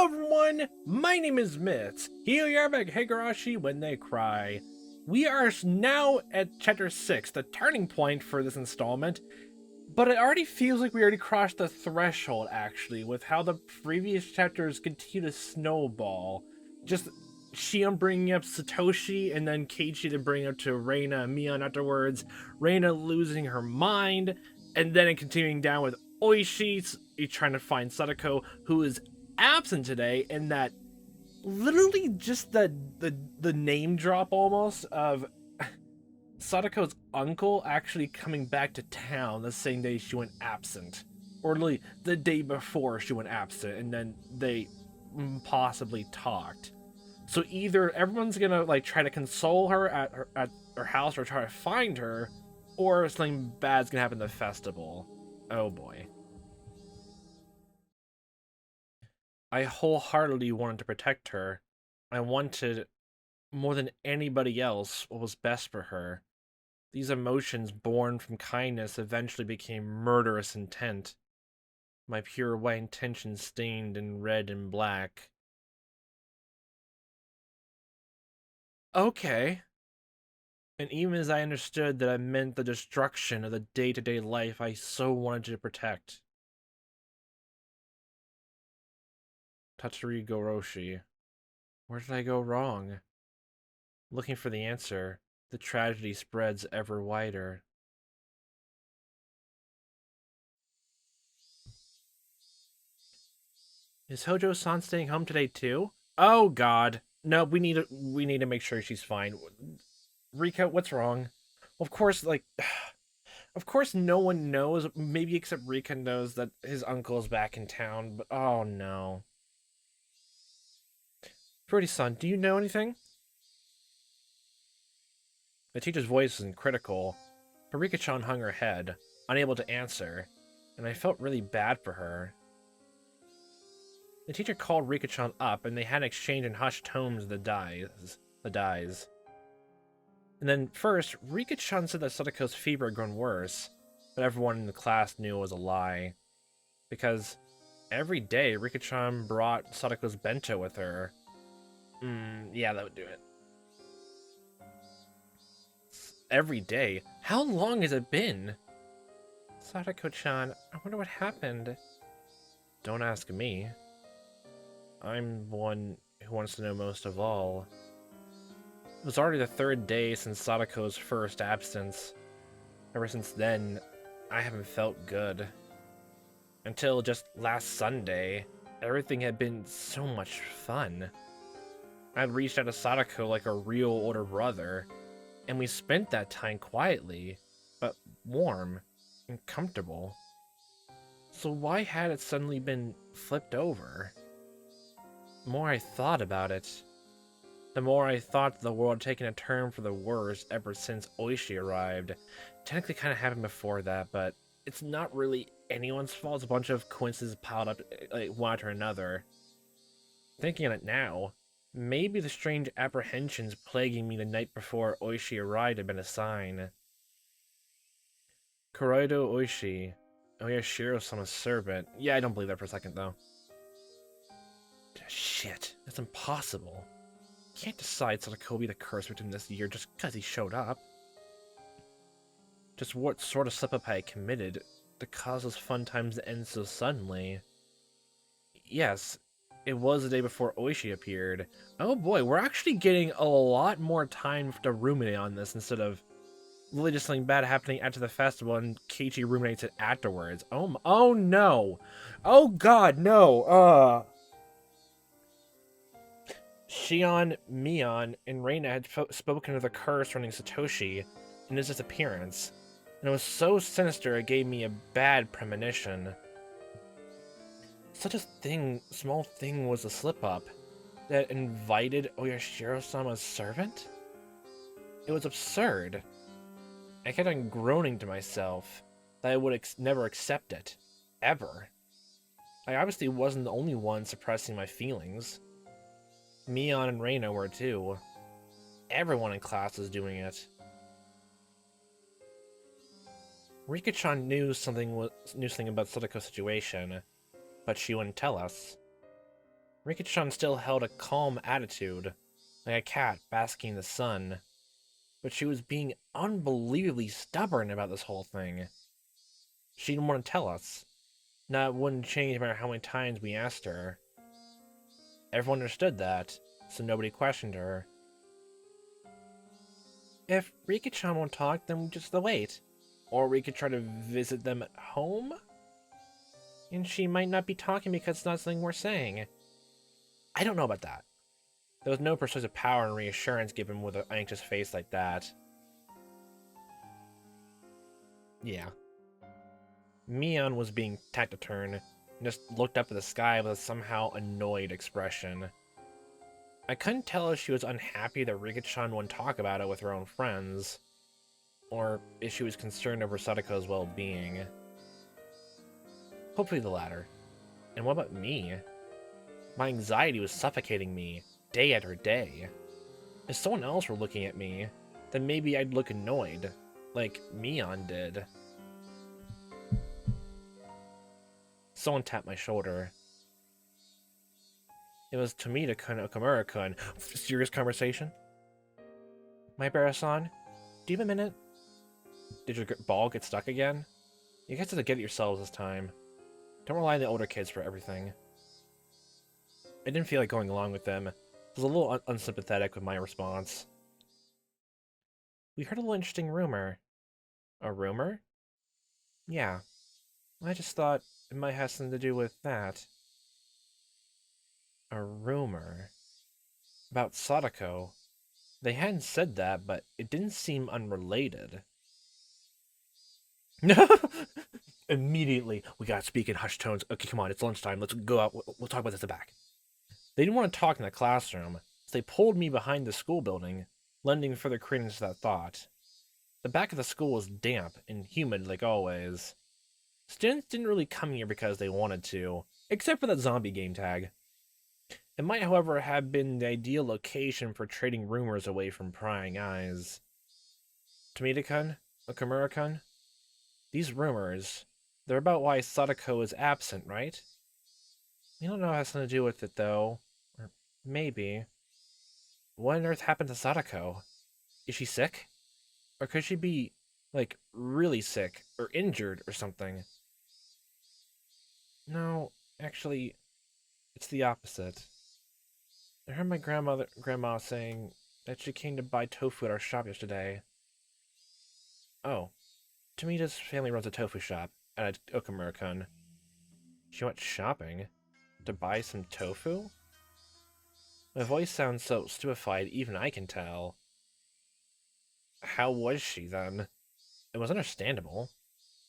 Hello everyone, my name is Mitz. Here we are back Higurashi when they cry. We are now at chapter 6, the turning point for this installment. But it already feels like we already crossed the threshold, actually, with how the previous chapters continue to snowball. Just Shion bringing up Satoshi, and then Keiichi to bring up to Reina and Mion afterwards. Reina losing her mind, and then it continuing down with Oishi trying to find Sadako, who is absent today, and that literally just the name drop almost of Sadako's uncle actually coming back to town the same day she went absent. Or literally the day before she went absent, and then they possibly talked. So either everyone's gonna like try to console her at her house or try to find her, or something bad's gonna happen at the festival. Oh boy. I wholeheartedly wanted to protect her. I wanted, more than anybody else, what was best for her. These emotions born from kindness eventually became murderous intent. My pure white intentions stained in red and black. Okay. And even as I understood that it meant the destruction of the day-to-day life I so wanted to protect. Tatsuri Goroshi. Where did I go wrong? Looking for the answer, the tragedy spreads ever wider. Is Hojo-san staying home today too? Oh god. No, we need to make sure she's fine. Rika, what's wrong? Of course, like of course no one knows, maybe except Rika knows that his uncle is back in town, but oh no. Pretty-san, do you know anything? The teacher's voice was critical. Rika-chan hung her head, unable to answer, and I felt really bad for her. The teacher called Rika-chan up, and they had an exchange in hushed tones of the dies. And then first, Rika-chan said that Sadako's fever had grown worse, but everyone in the class knew it was a lie. Because every day, Rika-chan brought Sadako's bento with her. Yeah, that would do it. Every day? How long has it been? Sadako-chan, I wonder what happened. Don't ask me. I'm the one who wants to know most of all. It was already the third day since Sadako's first absence. Ever since then, I haven't felt good. Until just last Sunday, everything had been so much fun. I'd reached out to Sadako like a real older brother, and we spent that time quietly, but warm and comfortable. So why had it suddenly been flipped over? The more I thought about it, the more I thought the world had taken a turn for the worse ever since Oishi arrived. Technically kind of happened before that, but it's not really anyone's fault. It's a bunch of coincidences piled up like one after another. Thinking on it now, maybe the strange apprehensions plaguing me the night before Oishi arrived had been a sign. Kuraido Oishi. Oh yeah, Shiro-sama's servant. Yeah, I don't believe that for a second, though. Shit, that's impossible. Can't decide Sadako be the curse victim this year just because he showed up. Just what sort of slip-up I had committed to cause those fun times to end so suddenly. Yes, it was the day before Oishi appeared. Oh boy, we're actually getting a lot more time to ruminate on this instead of literally just something bad happening after the festival and Keiichi ruminates it afterwards. Oh no! Oh god, no! Shion, Mion, and Reina had spoken of the curse surrounding Satoshi and his disappearance, and it was so sinister it gave me a bad premonition. Such a small thing was a slip-up that invited Oyashiro-sama's servant? It was absurd. I kept on groaning to myself that I would never accept it. Ever. I obviously wasn't the only one suppressing my feelings. Mion and Reina were too. Everyone in class was doing it. Rika-chan knew something about Sadako's situation, but she wouldn't tell us. Rika-chan still held a calm attitude, like a cat basking in the sun, but she was being unbelievably stubborn about this whole thing. She didn't want to tell us. Now, it wouldn't change no matter how many times we asked her. Everyone understood that, so nobody questioned her. If Rika-chan won't talk, then we just wait. Or we could try to visit them at home? And she might not be talking because it's not something we're saying. I don't know about that. There was no persuasive power and reassurance given with an anxious face like that. Yeah. Mion was being taciturn, and just looked up at the sky with a somehow annoyed expression. I couldn't tell if she was unhappy that Rika-chan wouldn't talk about it with her own friends, or if she was concerned over Sadako's well-being. Hopefully the latter. And what about me? My anxiety was suffocating me, day after day. If someone else were looking at me, then maybe I'd look annoyed, like Mion did. Someone tapped my shoulder. It was Tomita-kun Okamura-kun. Serious conversation? Maebara-san, do you have a minute? Did your ball get stuck again? You guys have to get it yourselves this time. Don't rely on the older kids for everything. I didn't feel like going along with them. I was a little unsympathetic with my response. We heard a little interesting rumor. A rumor? Yeah. I just thought it might have something to do with that. A rumor? About Sadako. They hadn't said that, but it didn't seem unrelated. Immediately, we gotta speak in hushed tones. Okay, come on, it's lunchtime. Let's go out. We'll talk about this at the back. They didn't want to talk in the classroom, so they pulled me behind the school building, lending further credence to that thought. The back of the school was damp and humid like always. Students didn't really come here because they wanted to, except for that zombie game tag. It might, however, have been the ideal location for trading rumors away from prying eyes. Tomita-kun? Okamura-kun? These rumors, they're about why Sadako is absent, right? We don't know what has something to do with it, though. Or maybe. What on earth happened to Sadako? Is she sick? Or could she be, like, really sick, or injured, or something? No, actually, it's the opposite. I heard my grandma saying that she came to buy tofu at our shop yesterday. Oh, Tomita's family runs a tofu shop at Okamura-kun. She went shopping? To buy some tofu? My voice sounds so stupefied even I can tell. How was she, then? It was understandable.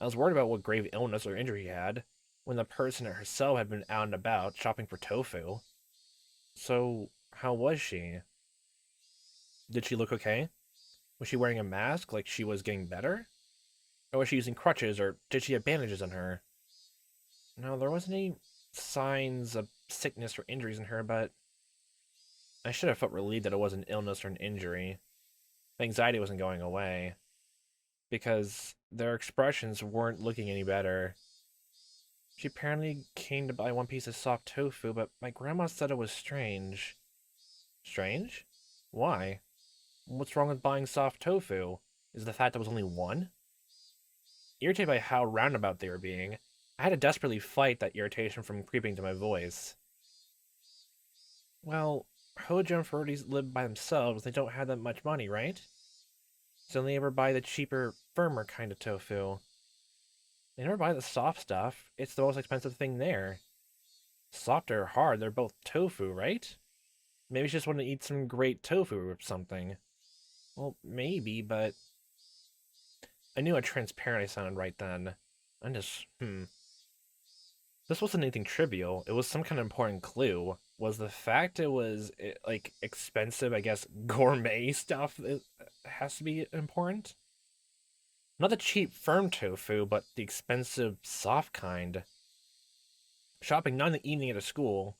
I was worried about what grave illness or injury he had, when the person herself had been out and about shopping for tofu. So, how was she? Did she look okay? Was she wearing a mask like she was getting better? Or was she using crutches, or did she have bandages on her? No, there wasn't any signs of sickness or injuries in her, but I should have felt relieved that it wasn't illness or an injury. The anxiety wasn't going away, because their expressions weren't looking any better. She apparently came to buy one piece of soft tofu, but my grandma said it was strange. Strange? Why? What's wrong with buying soft tofu? Is it the fact that it was only one? Irritated by how roundabout they were being, I had to desperately fight that irritation from creeping to my voice. Well, Hojo and Ferrari live by themselves, they don't have that much money, right? So they ever buy the cheaper, firmer kind of tofu. They never buy the soft stuff, it's the most expensive thing there. Soft or hard, they're both tofu, right? Maybe she just wanted to eat some great tofu or something. Well, maybe, but I knew how transparent I sounded right then. I'm just, This wasn't anything trivial. It was some kind of important clue. Was the fact it was, like, expensive, I guess, gourmet stuff that has to be important? Not the cheap, firm tofu, but the expensive, soft kind. Shopping not in the evening at a school,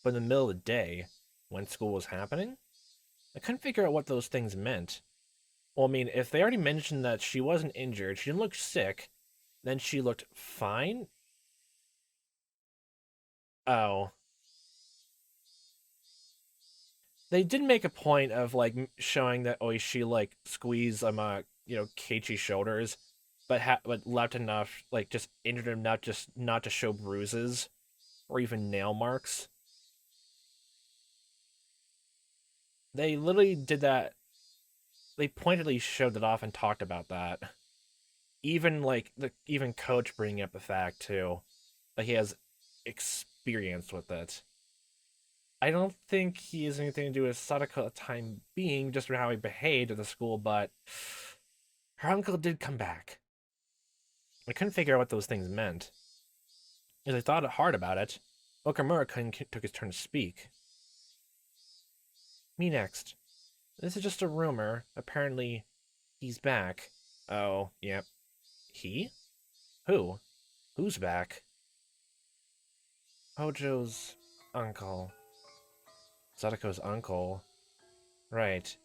but in the middle of the day, when school was happening? I couldn't figure out what those things meant. Well, I mean, if they already mentioned that she wasn't injured, she didn't look sick, then she looked fine? Oh. They did make a point of like showing that Oishi like squeezed Keiichi's shoulders, but left enough like just injured him not to show bruises or even nail marks. They literally did that. They pointedly showed it off and talked about that. Even like the even coach bringing up the fact too, that he has experience with it. I don't think he has anything to do with Sadako at the time being, just from how he behaved at the school, but her uncle did come back. I couldn't figure out what those things meant. As I thought hard about it, Okamura took his turn to speak. Me next. This is just a rumor. Apparently, he's back. Oh, yep. He? Who? Who's back? Hojo's uncle. Sadako's uncle. Right.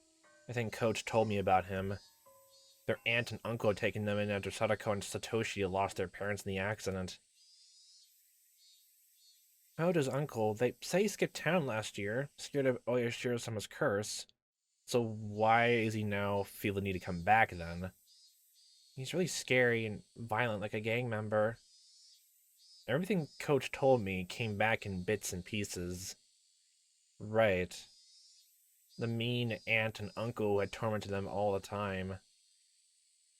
I think Coach told me about him. Their aunt and uncle had taken them in after Sadako and Satoshi had lost their parents in the accident. Hojo's uncle, they say he skipped town last year, scared of Oyashiro-sama's curse. So why is he now feel the need to come back then? He's really scary and violent like a gang member. Everything Coach told me came back in bits and pieces. Right. The mean aunt and uncle who had tormented them all the time.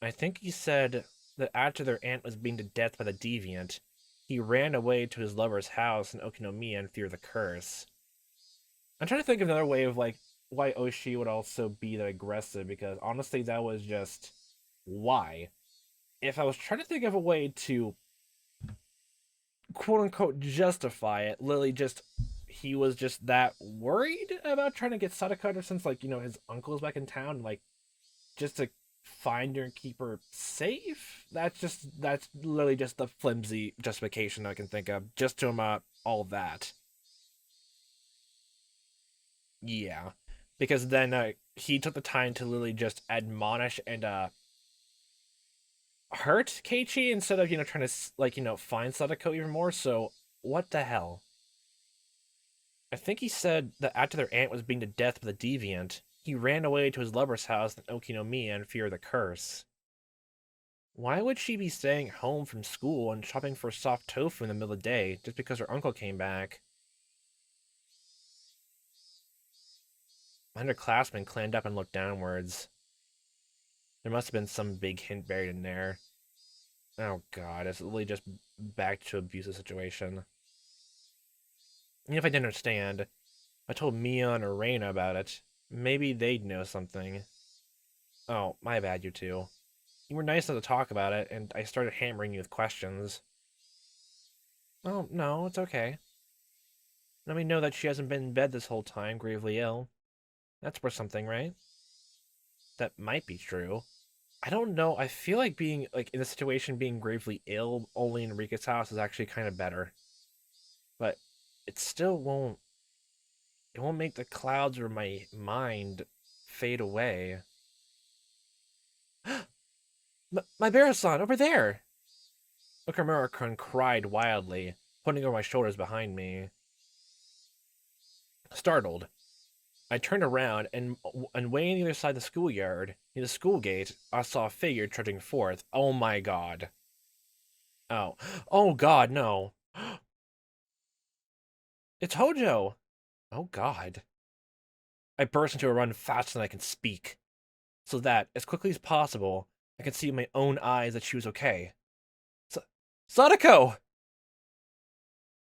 I think he said that after their aunt was beaten to death by the deviant, he ran away to his lover's house in Okinomiya in fear of the curse. I'm trying to think of another way of like why Oshi would also be that aggressive, because honestly that was just why. If I was trying to think of a way to quote unquote justify it, Lily just he was just that worried about trying to get Sadako ever since like, his uncle's back in town, like just to find her and keep her safe. That's literally just the flimsy justification I can think of just to all that. Yeah, because then he took the time to literally just admonish and hurt Keiichi instead of trying to find Sadako even more. So what the hell? I think he said that after their aunt was beaten to death by the deviant, he ran away to his lover's house in Okinomiya in fear of the curse. Why would she be staying home from school and shopping for soft tofu in the middle of the day just because her uncle came back? My underclassmen clammed up and looked downwards. There must have been some big hint buried in there. Oh god, it's literally just back to abusive situation. Even if I didn't understand, I told Mion or Reina about it. Maybe they'd know something. Oh, my bad, you two. You were nice enough to talk about it, and I started hammering you with questions. Oh, no, it's okay. Let me know that she hasn't been in bed this whole time, gravely ill. That's worth something, right? That might be true. I don't know. I feel like being, like, in a situation being gravely ill only in Rika's house is actually kind of better. But it still won't. It won't make the clouds or my mind fade away. Maebara-san, over there! Okamura-kun cried wildly, putting over my shoulders behind me. Startled, I turned around, and way on the other side of the schoolyard, near the school gate, I saw a figure trudging forth. Oh my god. Oh. Oh god, no. It's Hojo! Oh god. I burst into a run faster than I can speak, so that, as quickly as possible, I could see with my own eyes that she was okay. Sadako!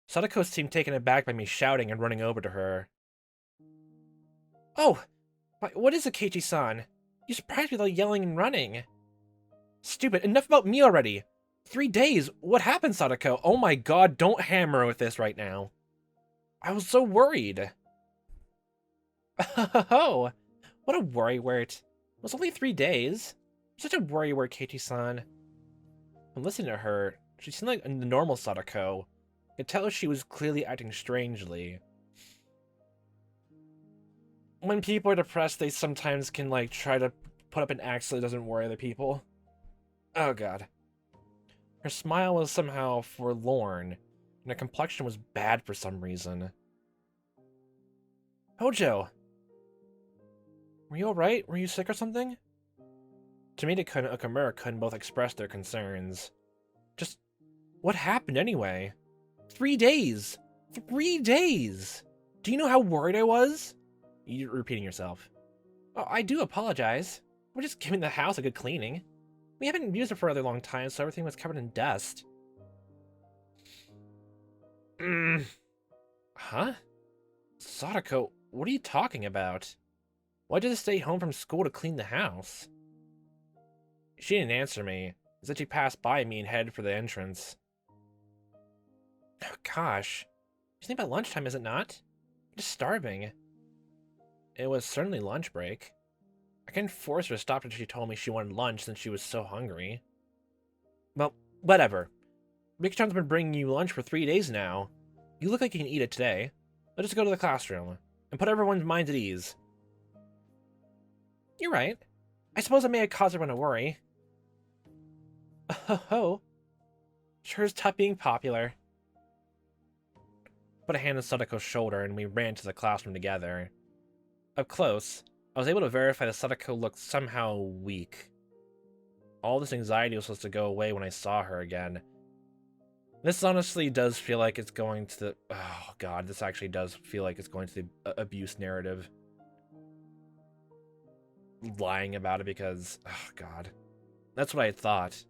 Sadako seemed taken aback by me shouting and running over to her. Oh! What is it, Keiichi-san? You surprised me without yelling and running. Stupid, enough about me already! 3 days! What happened, Sadako? Oh my god, don't hammer with this right now. I was so worried. Oh, what a worrywart. It was only 3 days. Such a worrywart, Keiichi-san. I'm listening to her. She seemed like a normal Sadako. I could tell she was clearly acting strangely. When people are depressed, they sometimes can, like, try to put up an act so it doesn't worry other people. Oh god. Her smile was somehow forlorn, and her complexion was bad for some reason. Hojo! Were you alright? Were you sick or something? Tomita and Okamura couldn't both express their concerns. Just, what happened anyway? 3 days! 3 days! Do you know how worried I was? You're repeating yourself. Oh, I do apologize. We're just giving the house a good cleaning. We haven't used it for a rather long time, so everything was covered in dust. Huh? Sadako, what are you talking about? Why did you stay home from school to clean the house? She didn't answer me. Instead, she passed by me and headed for the entrance. Oh, gosh. You think about lunchtime, is it not? I'm just starving. It was certainly lunch break. I couldn't force her to stop until she told me she wanted lunch since she was so hungry. Well, whatever. Rika-chan's been bringing you lunch for 3 days now. You look like you can eat it today. Let's just go to the classroom and put everyone's minds at ease. You're right. I suppose I may have caused everyone to worry. Oh, sure is tough being popular. Put a hand on Sadako's shoulder and we ran to the classroom together. Up close, I was able to verify that Sadako looked somehow weak. All this anxiety was supposed to go away when I saw her again. This honestly does feel like it's going to the... Oh god, this actually does feel like it's going to the abuse narrative. Lying about it because... Oh god. That's what I had thought.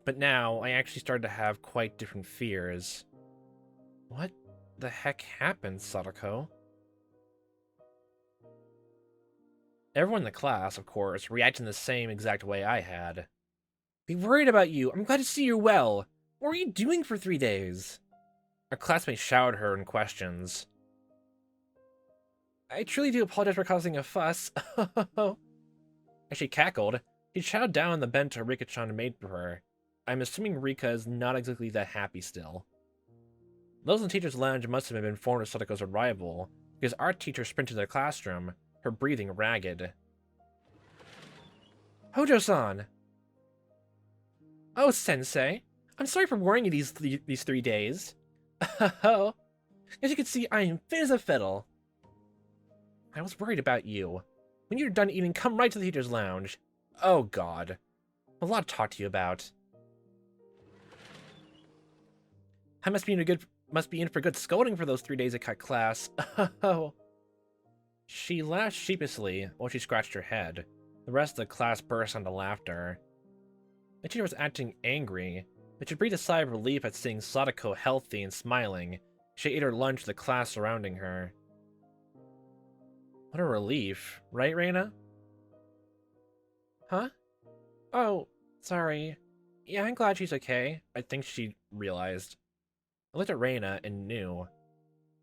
But now, I actually started to have quite different fears. What the heck happened, Sadako? Everyone in the class, of course, reacted in the same exact way I had. Be worried about you. I'm glad to see you're well. What were you doing for 3 days? Our classmates showered her in questions. I truly do apologize for causing a fuss. As she cackled, she chowed down on the bento Rika-chan made for her. I'm assuming Rika is not exactly that happy still. Those in the teacher's lounge must have been informed of Sadako's arrival, because our teacher sprinted to the classroom, her breathing ragged. Hojo-san! Oh, Sensei. I'm sorry for worrying you these 3 days. Oh, as you can see, I am fit as a fiddle. I was worried about you. When you're done eating, come right to the teacher's lounge. Oh god. A lot to talk to you about. I must be in for good scolding for those 3 days of cut class. Oh. She laughed sheepishly while she scratched her head. The rest of the class burst into laughter. The teacher was acting angry, but she breathed a sigh of relief at seeing Sadako healthy and smiling. She ate her lunch with the class surrounding her. What a relief, right, Reina? Huh? Oh, sorry. Yeah, I'm glad she's okay. I think she realized. I looked at Reina and knew.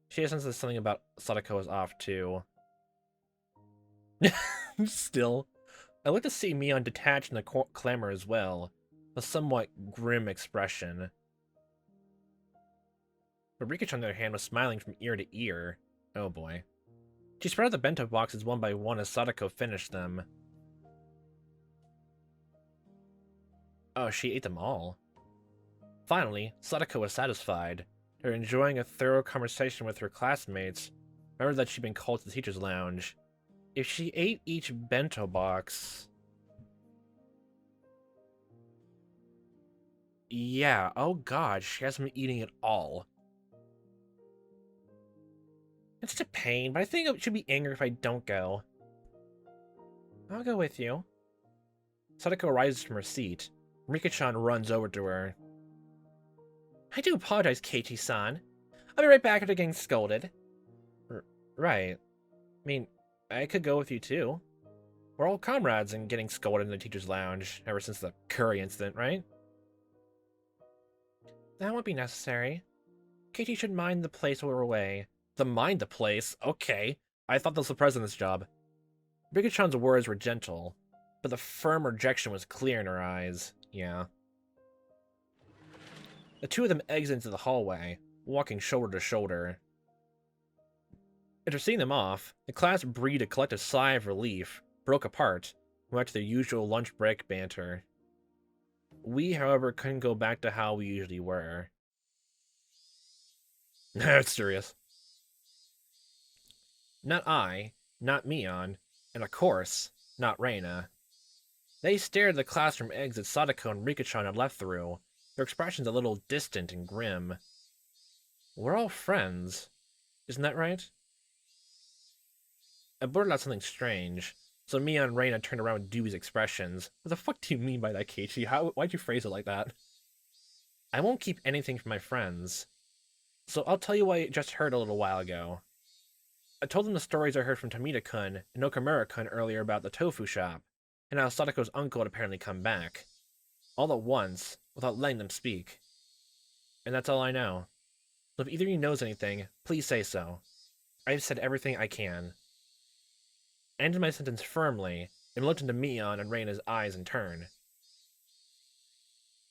She had a sense that something about Sadako was off, too. Still. I looked to see Mion detached in the clamor as well, a somewhat grim expression. But Rika-chan, on the other hand, was smiling from ear to ear. Oh boy. She spread out the bento boxes one by one as Sadako finished them. Oh, she ate them all. Finally, Sadako was satisfied. After enjoying a thorough conversation with her classmates, remembered that she'd been called to the teacher's lounge. If she ate each bento box... Yeah, oh god, she hasn't been eating it all. It's just a pain, but I think I should be angry if I don't go. I'll go with you. Sadako rises from her seat. Rika-chan runs over to her. I do apologize, Keiichi-san. I'll be right back after getting scolded. Right. I mean, I could go with you too. We're all comrades in getting scolded in the teacher's lounge ever since the curry incident, right? That won't be necessary. Keiichi should mind the place while we're away. Mind the place? Okay. I thought that was the president's job. Rika-chan's words were gentle, but the firm rejection was clear in her eyes. Yeah. The two of them exit into the hallway, walking shoulder to shoulder. After seeing them off, the class breathed a collective sigh of relief, broke apart, and went to their usual lunch break banter. We, however, couldn't go back to how we usually were. That's serious. Not I. not Mion, and of course, not Reina. They stared at the classroom exit Sadako and Rika-chan had left through, their expressions a little distant and grim. We're all friends, isn't that right? I blurted out something strange, so Mion and Reina turned around with dubious expressions. What the fuck do you mean by that, Keiichi? Why'd you phrase it like that? I won't keep anything from my friends. So I'll tell you what I just heard a little while ago. I told them the stories I heard from Tomita-kun and Okamura-kun earlier about the tofu shop, and how Sadako's uncle had apparently come back. All at once, without letting them speak. And that's all I know. So if either of you knows anything, please say so. I've said everything I can. I ended my sentence firmly, and looked into Mion and Reina's eyes in turn.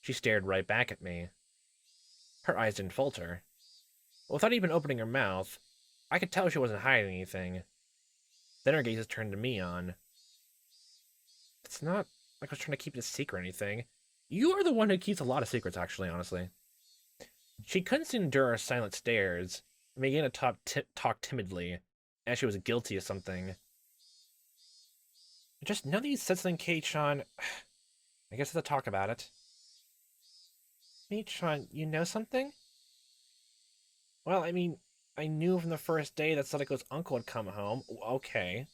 She stared right back at me. Her eyes didn't falter. Without even opening her mouth, I could tell she wasn't hiding anything. Then her gazes turned to Mion. It's not like I was trying to keep it a secret or anything. You are the one who keeps a lot of secrets, actually, honestly. She couldn't seem to endure her silent stares, and began to talk timidly, as she was guilty of something. Just now that you said something, Kei-chan, I guess let's talk about it. Mei-chan, you know something? Well, I mean, I knew from the first day that Sadako's uncle had come home. Okay.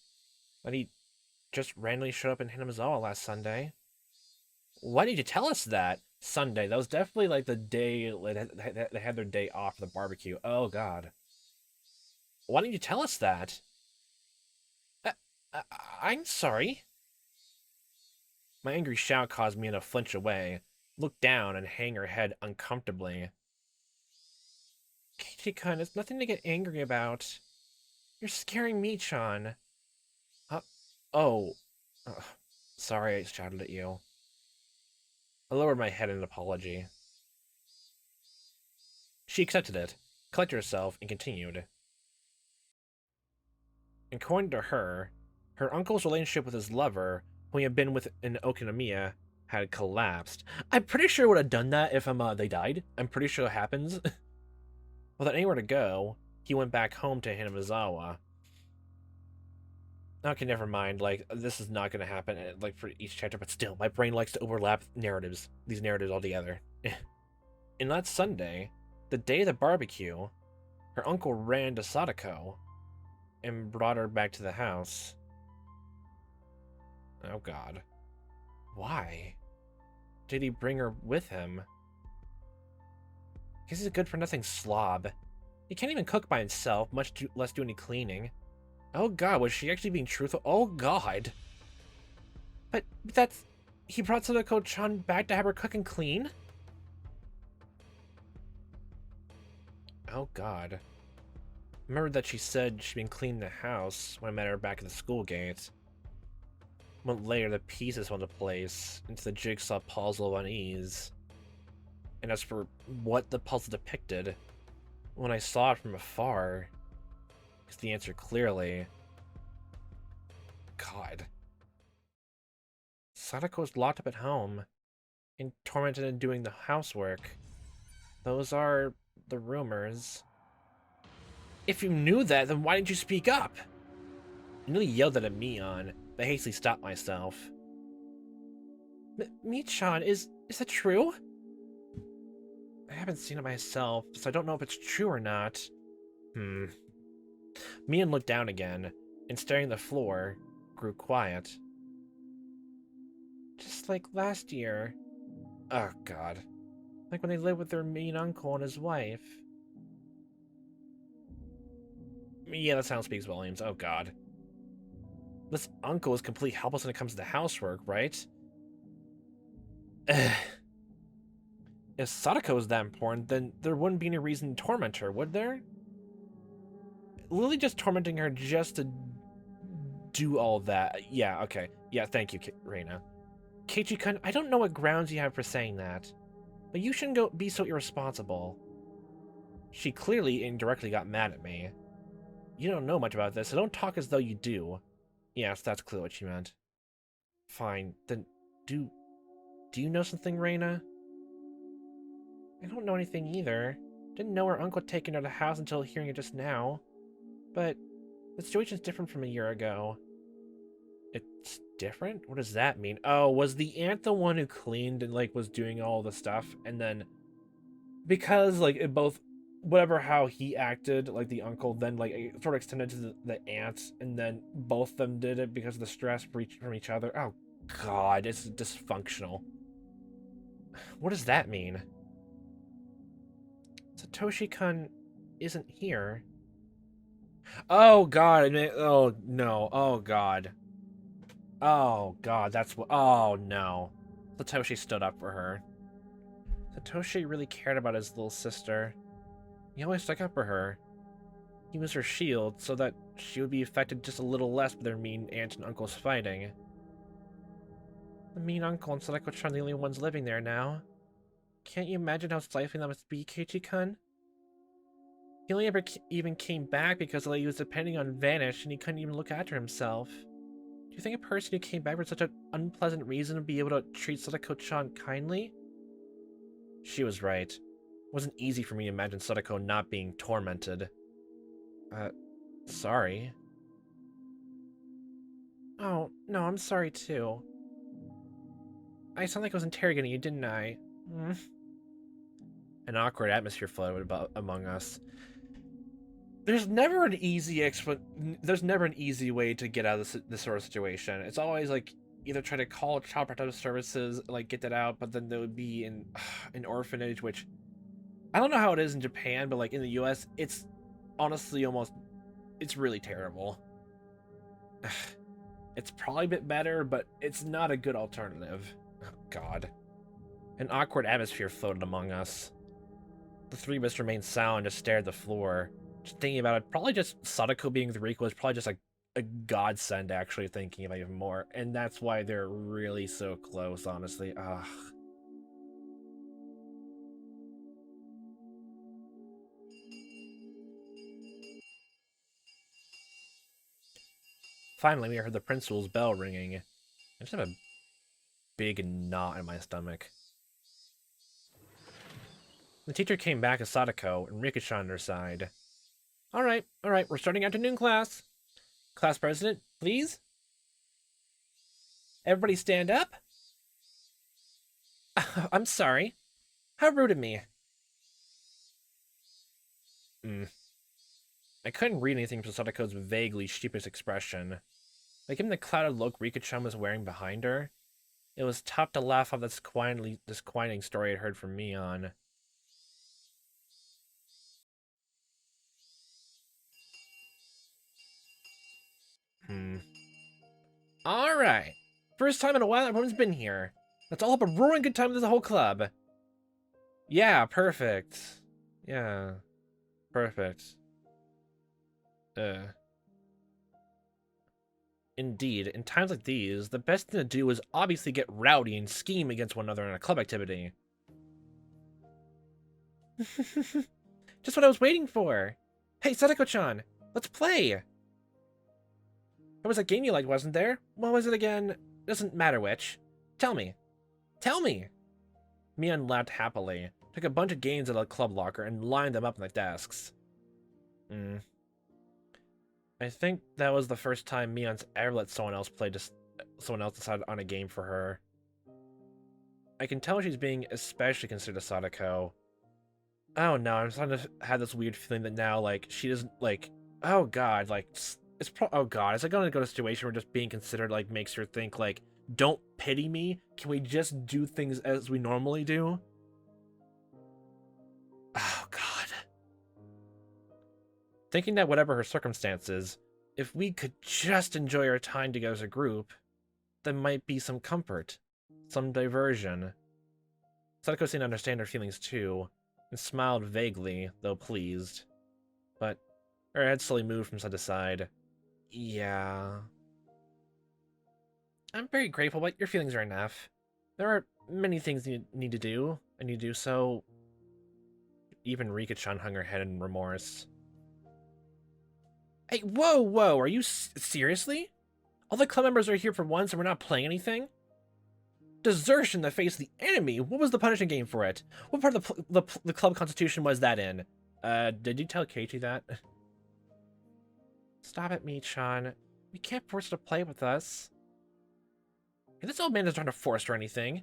But he just randomly showed up in Hinamizawa last Sunday. Why did you tell us that? Sunday. That was definitely like the day they had their day off for the barbecue. Oh, God. Why didn't you tell us that? I'm sorry. My angry shout caused me to flinch away, look down, and hang her head uncomfortably. Keiichi-kun, it's nothing to get angry about. You're scaring me, Chan. Oh. Sorry I shouted at you. I lowered my head in an apology. She accepted it, collected herself, and continued. According to her, her uncle's relationship with his lover, who he had been with in Okinomiya, had collapsed. I'm pretty sure it would have done that if they died. I'm pretty sure it happens. Without anywhere to go, he went back home to Hinamizawa. Okay, never mind. Like, this is not going to happen, like, for each chapter, but still, my brain likes to overlap narratives, these narratives all together. And that Sunday, the day of the barbecue, her uncle ran to Sadako and brought her back to the house. Oh, God. Why? Did he bring her with him? Guess he's a good-for-nothing slob. He can't even cook by himself, much less do any cleaning. Oh, God, was she actually being truthful? Oh, God. But that's... He brought Sadako-chan back to have her cook and clean? Oh, God. I remember that she said she'd been cleaning the house when I met her back at the school gate. A month later, the pieces fell into place, into the jigsaw puzzle of unease. And as for what the puzzle depicted, when I saw it from afar, is the answer clearly. God. Sadako was locked up at home, and tormented in doing the housework. Those are the rumors. If you knew that, then why didn't you speak up? I nearly yelled that at Mion, but hastily stopped myself. Mi-chan, is that true? I haven't seen it myself, so I don't know if it's true or not. Mion looked down again, and staring at the floor, grew quiet. Just like last year. Oh, God. Like when they lived with their mean uncle and his wife. Yeah, that sound speaks volumes. Oh, God. This uncle is complete helpless when it comes to the housework, right? If Sadako is that important, then there wouldn't be any reason to torment her, would there? Lily just tormenting her just to do all that. Yeah, okay. Yeah, thank you, Reina. Keiichi-kun, I don't know what grounds you have for saying that, but you shouldn't be so irresponsible. She clearly indirectly got mad at me. You don't know much about this, so don't talk as though you do. Yes, that's clearly what she meant. Fine, then do you know something, Reina? I don't know anything either. Didn't know her uncle had taken her to the house until hearing it just now. But The situation's different from a year ago. It's different? What does that mean? Oh, was the aunt the one who cleaned and, like, was doing all the stuff? And then, because, like, it both, whatever how he acted, like, the uncle, then, like, it sort of extended to the aunt, and then both of them did it because of the stress from each other. Oh, God, it's dysfunctional. What does that mean? Satoshi-kun isn't here. Oh, God, I mean, oh, no, oh, God. Oh, God, that's what... Oh, no. Satoshi stood up for her. Satoshi really cared about his little sister. He always stuck up for her. He was her shield, so that she would be affected just a little less by their mean aunt and uncle's fighting. The mean uncle and Sadako-chan are the only ones living there now. Can't you imagine how stifling that must be, Keiichi-kun? He only ever even came back because he was depending on Vanish, and he couldn't even look after himself. Do you think a person who came back for such an unpleasant reason would be able to treat Sadako-chan kindly? She was right. It wasn't easy for me to imagine Sadako not being tormented. Sorry. Oh, no, I'm sorry too. I sound like I was interrogating you, didn't I? An awkward atmosphere floated among us. There's never an easy way to get out of this sort of situation. It's always like either try to call Child Protective Services, like get that out, but then there would be an orphanage, which I don't know how it is in Japan, but like in the US, it's honestly it's really terrible. It's probably a bit better, but it's not a good alternative. Oh, God. An awkward atmosphere floated among us. The three of us remained silent and just stared at the floor. Just thinking about it, probably just Sadako being with Riko is probably just like a godsend, actually, thinking about it even more. And that's why they're really so close, honestly. Ugh. Finally, we heard the principal's bell ringing. I just have a big knot in my stomach. The teacher came back as Sadako and Riko-chan on her side. All right, we're starting afternoon class. Class president, please. Everybody stand up. I'm sorry. How rude of me. I couldn't read anything from Sadako's vaguely sheepish expression. Like given the clouded look Riko-chan was wearing behind her, it was tough to laugh off this disquieting story I'd heard from Mion. Alright. First time in a while everyone's been here. Let's all have a roaring good time with the whole club. Yeah, perfect. Yeah. Perfect. Indeed, in times like these, the best thing to do is obviously get rowdy and scheme against one another in a club activity. Just what I was waiting for. Hey, Sadako-chan, let's play. There was a game you liked, wasn't there? What was it again? Doesn't matter which. Tell me. Tell me. Mion laughed happily, took a bunch of games out of the club locker, and lined them up on the desks. I think that was the first time Mion's ever let someone else decide on a game for her. I can tell she's being especially considerate of Sadako. Oh no, I'm starting to have this weird feeling that now, like, she doesn't, like, oh god, like, oh god, is it gonna go to a situation where just being considered, like, makes her think, like, don't pity me? Can we just do things as we normally do? Oh god. Thinking that whatever her circumstances, if we could just enjoy our time together as a group, there might be some comfort, some diversion. Sadako seemed to understand her feelings too, and smiled vaguely, though pleased. But her head slowly moved from side to side. Yeah. I'm very grateful, but your feelings are enough. There are many things you need to do, and you do so. Even Riko-chan hung her head in remorse. Hey, whoa, are you seriously? All the club members are here for once and we're not playing anything? Desertion in the face of the enemy? What was the punishment game for it? What part of the club constitution was that in? Did you tell Keiichi that? Stop it, Mii-chan. We can't force her to play with us. Hey, this old man isn't trying to force her or anything.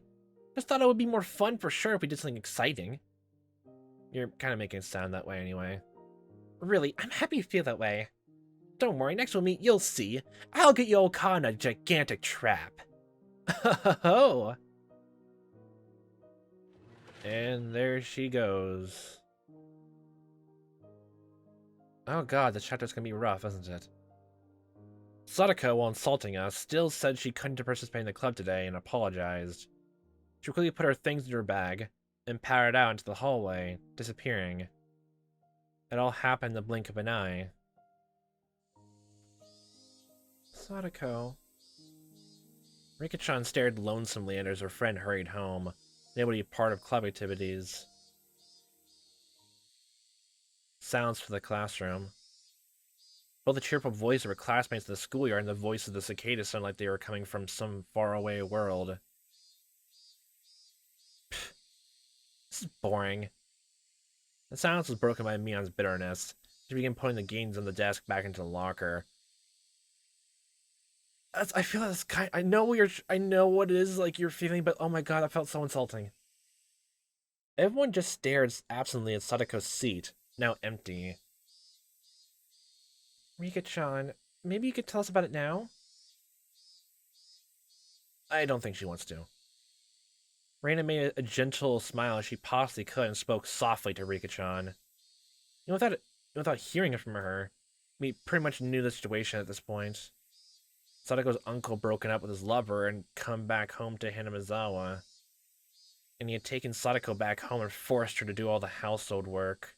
Just thought it would be more fun for sure if we did something exciting. You're kind of making it sound that way anyway. Really, I'm happy you feel that way. Don't worry, next we'll meet, you'll see. I'll get you all caught in a gigantic trap. Ho! And there she goes. Oh god, this chapter's gonna be rough, isn't it? Sadako, while insulting us, still said she couldn't participate in the club today and apologized. She quickly put her things into her bag and pattered out into the hallway, disappearing. It all happened in the blink of an eye. Sadako. Rika-chan stared lonesomely as her friend hurried home, unable to be part of club activities. Sounds from the classroom. Both the cheerful voice of her classmates in the schoolyard and the voice of the cicadas sounded like they were coming from some faraway world. Pfft. This is boring. The silence was broken by Mion's bitterness. She began putting the games on the desk back into the locker. I feel that's I know what it is like you're feeling, but oh my god, that felt so insulting. Everyone just stared absently at Sadako's seat, now empty. Rika-chan, maybe you could tell us about it now? I don't think she wants to. Reina made a gentle smile as she possibly could and spoke softly to Rika-chan. Without hearing it from her, we pretty much knew the situation at this point. Sadako's uncle broken up with his lover and come back home to Hinamizawa. And he had taken Sadako back home and forced her to do all the household work.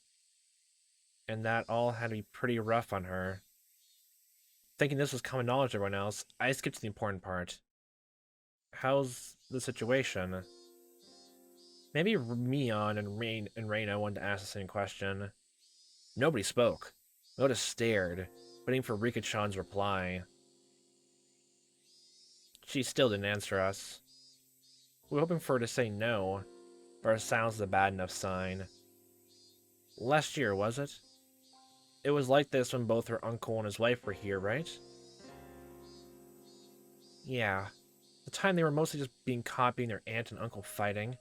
And that all had to be pretty rough on her. Thinking this was common knowledge to everyone else, I skipped to the important part. How's the situation? Maybe Mion and Reina wanted to ask the same question. Nobody spoke. We all just stared, waiting for Rika-chan's reply. She still didn't answer us. We were hoping for her to say no, but our silence was a bad enough sign. Last year, was it? It was like this when both her uncle and his wife were here, right? Yeah. The time they were mostly just being caught being their aunt and uncle fighting.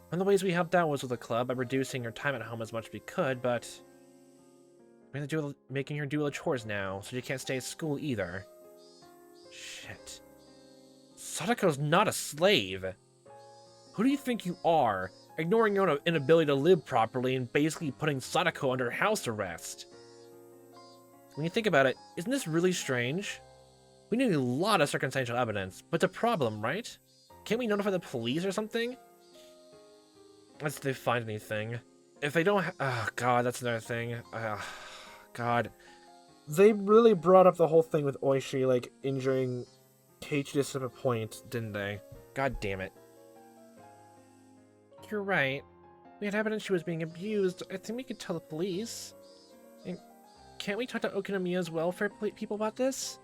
One of the ways we helped out was with the club by reducing her time at home as much as we could, but we have to making her do all the chores now, so she can't stay at school either. Shit. Sadako's not a slave. Who do you think you are, ignoring your own inability to live properly and basically putting Sadako under house arrest? When you think about it, isn't this really strange? We need a lot of circumstantial evidence, but the problem, right? Can't we notify the police or something? Unless they find anything. If they don't oh god, that's another thing. God. They really brought up the whole thing with Oishi, like, injuring Keiichi to some point, didn't they? God damn it. You're right. We had evidence she was being abused. I think we could tell the police. And can't we talk to Okinomiya's welfare people about this?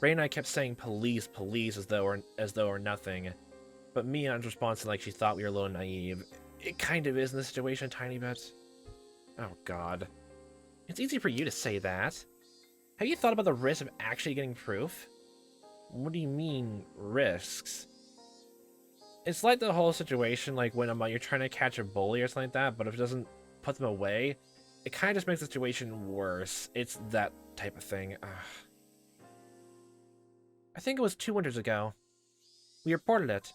Ray and I kept saying police, police, as though or nothing. But Mion's response like she thought we were a little naive. It kind of is in this situation a tiny bit. Oh god. It's easy for you to say that. Have you thought about the risk of actually getting proof? What do you mean, risks? It's like the whole situation, like when you're trying to catch a bully or something like that, but if it doesn't put them away, it kind of just makes the situation worse. It's that type of thing. Ugh. I think it was 2 winters ago. We reported it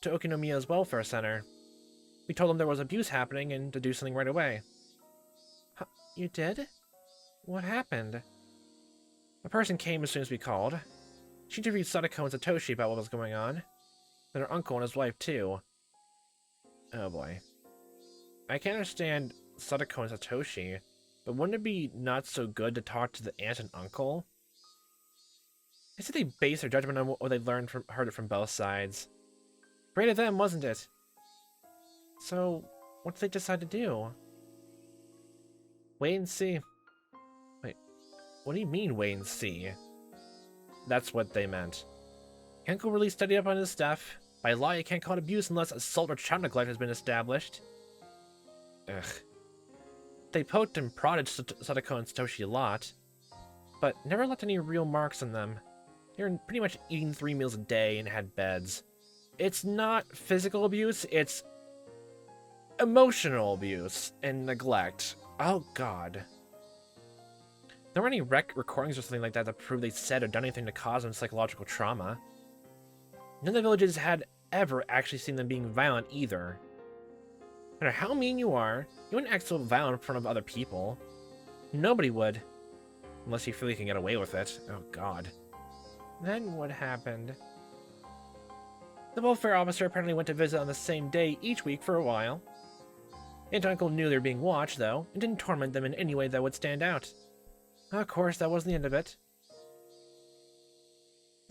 to Okinomiya's welfare center. We told them there was abuse happening and to do something right away. Huh, you did? What happened? A person came as soon as we called. She interviewed Sadako and Satoshi about what was going on. And her uncle and his wife, too. Oh boy. I can understand Sadako and Satoshi, but wouldn't it be not so good to talk to the aunt and uncle? They said they based their judgment on what they heard it from both sides. Great of them, wasn't it? So, what did they decide to do? Wait and see. Wait, what do you mean, wait and see? That's what they meant. Uncle really studied up on his stuff. By law, you can't call it abuse unless assault or child neglect has been established. Ugh. They poked and prodded Sadako and Satoshi a lot. but never left any real marks on them. They were pretty much eating 3 meals a day and had beds. It's not physical abuse, it's emotional abuse and neglect. Oh god. There weren't any recordings or something like that to prove they said or done anything to cause them psychological trauma. None of the villages had ever actually seen them being violent either. No matter how mean you are, you wouldn't act so violent in front of other people. Nobody would. Unless you feel you can get away with it. Oh god. Then what happened? The welfare officer apparently went to visit on the same day each week for a while. Aunt and Uncle knew they were being watched, though, and didn't torment them in any way that would stand out. Of course, that wasn't the end of it.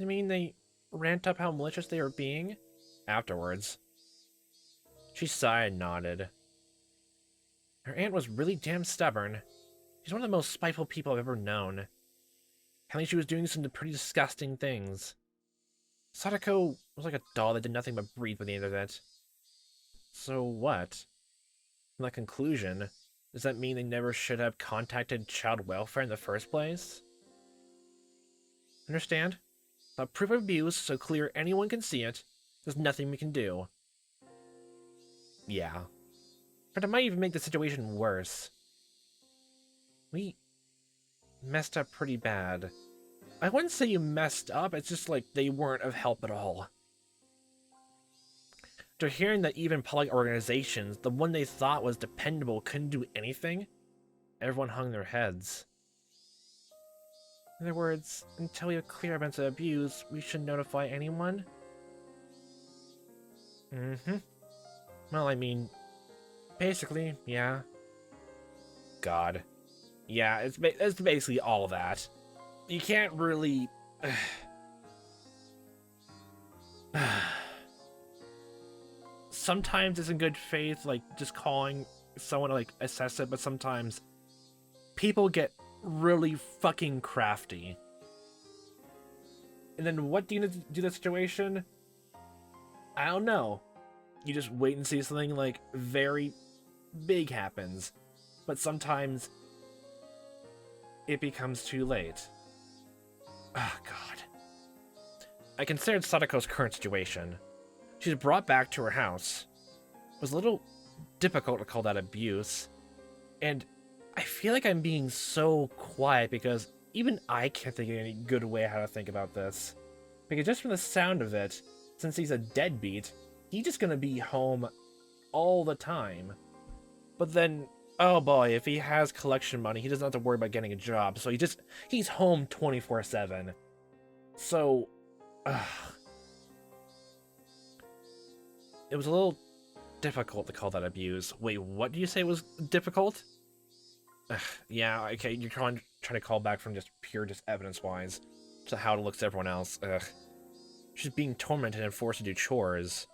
I mean, they rant up how malicious they were being? Afterwards. She sighed and nodded. Her aunt was really damn stubborn. She's one of the most spiteful people I've ever known. Apparently she was doing some pretty disgusting things. Sadako was like a doll that did nothing but breathe by the end of it. So what? In that conclusion, does that mean they never should have contacted child welfare in the first place? Understand? Without proof of abuse so clear anyone can see it, there's nothing we can do. Yeah. But it might even make the situation worse. We messed up pretty bad. I wouldn't say you messed up, it's just like they weren't of help at all. After hearing that even public organizations, the one they thought was dependable, couldn't do anything, everyone hung their heads. In other words, until we have clear evidence of abuse, we shouldn't notify anyone? Mm-hmm. Well, I mean, basically, yeah. God. Yeah, it's basically all that. You can't really... Sometimes it's in good faith, like, just calling someone to, like, assess it, but sometimes people get really fucking crafty. And then what do you need to do the situation? I don't know. You just wait and see something, like, very big happens. But sometimes it becomes too late. Oh, God. I considered Sadako's current situation. She's brought back to her house. It was a little difficult to call that abuse. And I feel like I'm being so quiet because even I can't think of any good way how to think about this. Because just from the sound of it, since he's a deadbeat, he's just gonna be home all the time. But then, oh boy, if he has collection money, he doesn't have to worry about getting a job. So he's home 24/7. So, it was a little difficult to call that abuse. Wait, what do you say was difficult? Yeah, okay, you're trying to call back from just pure evidence-wise to how it looks to everyone else. She's being tormented and forced to do chores.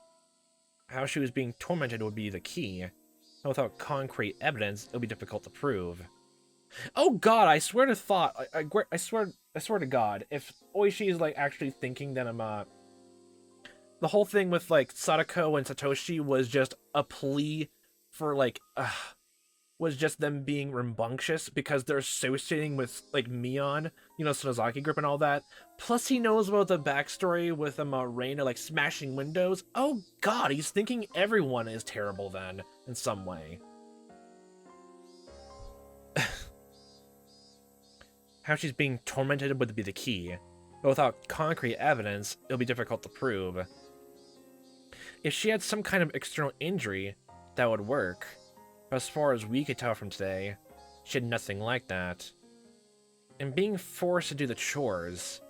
How she was being tormented would be the key. And without concrete evidence, it'll be difficult to prove. Oh god, I swear to I swear to God, if Oishi is like actually thinking that I'm the whole thing with like Sadako and Satoshi was just a plea for like was just them being rambunctious because they're associating with like Mion, you know, Sonozaki group and all that. Plus he knows about the backstory with Reina like smashing windows. Oh god, he's thinking everyone is terrible then in some way. How she's being tormented would be the key, but without concrete evidence, it'll be difficult to prove. If she had some kind of external injury, that would work. But as far as we could tell from today, she had nothing like that. And being forced to do the chores,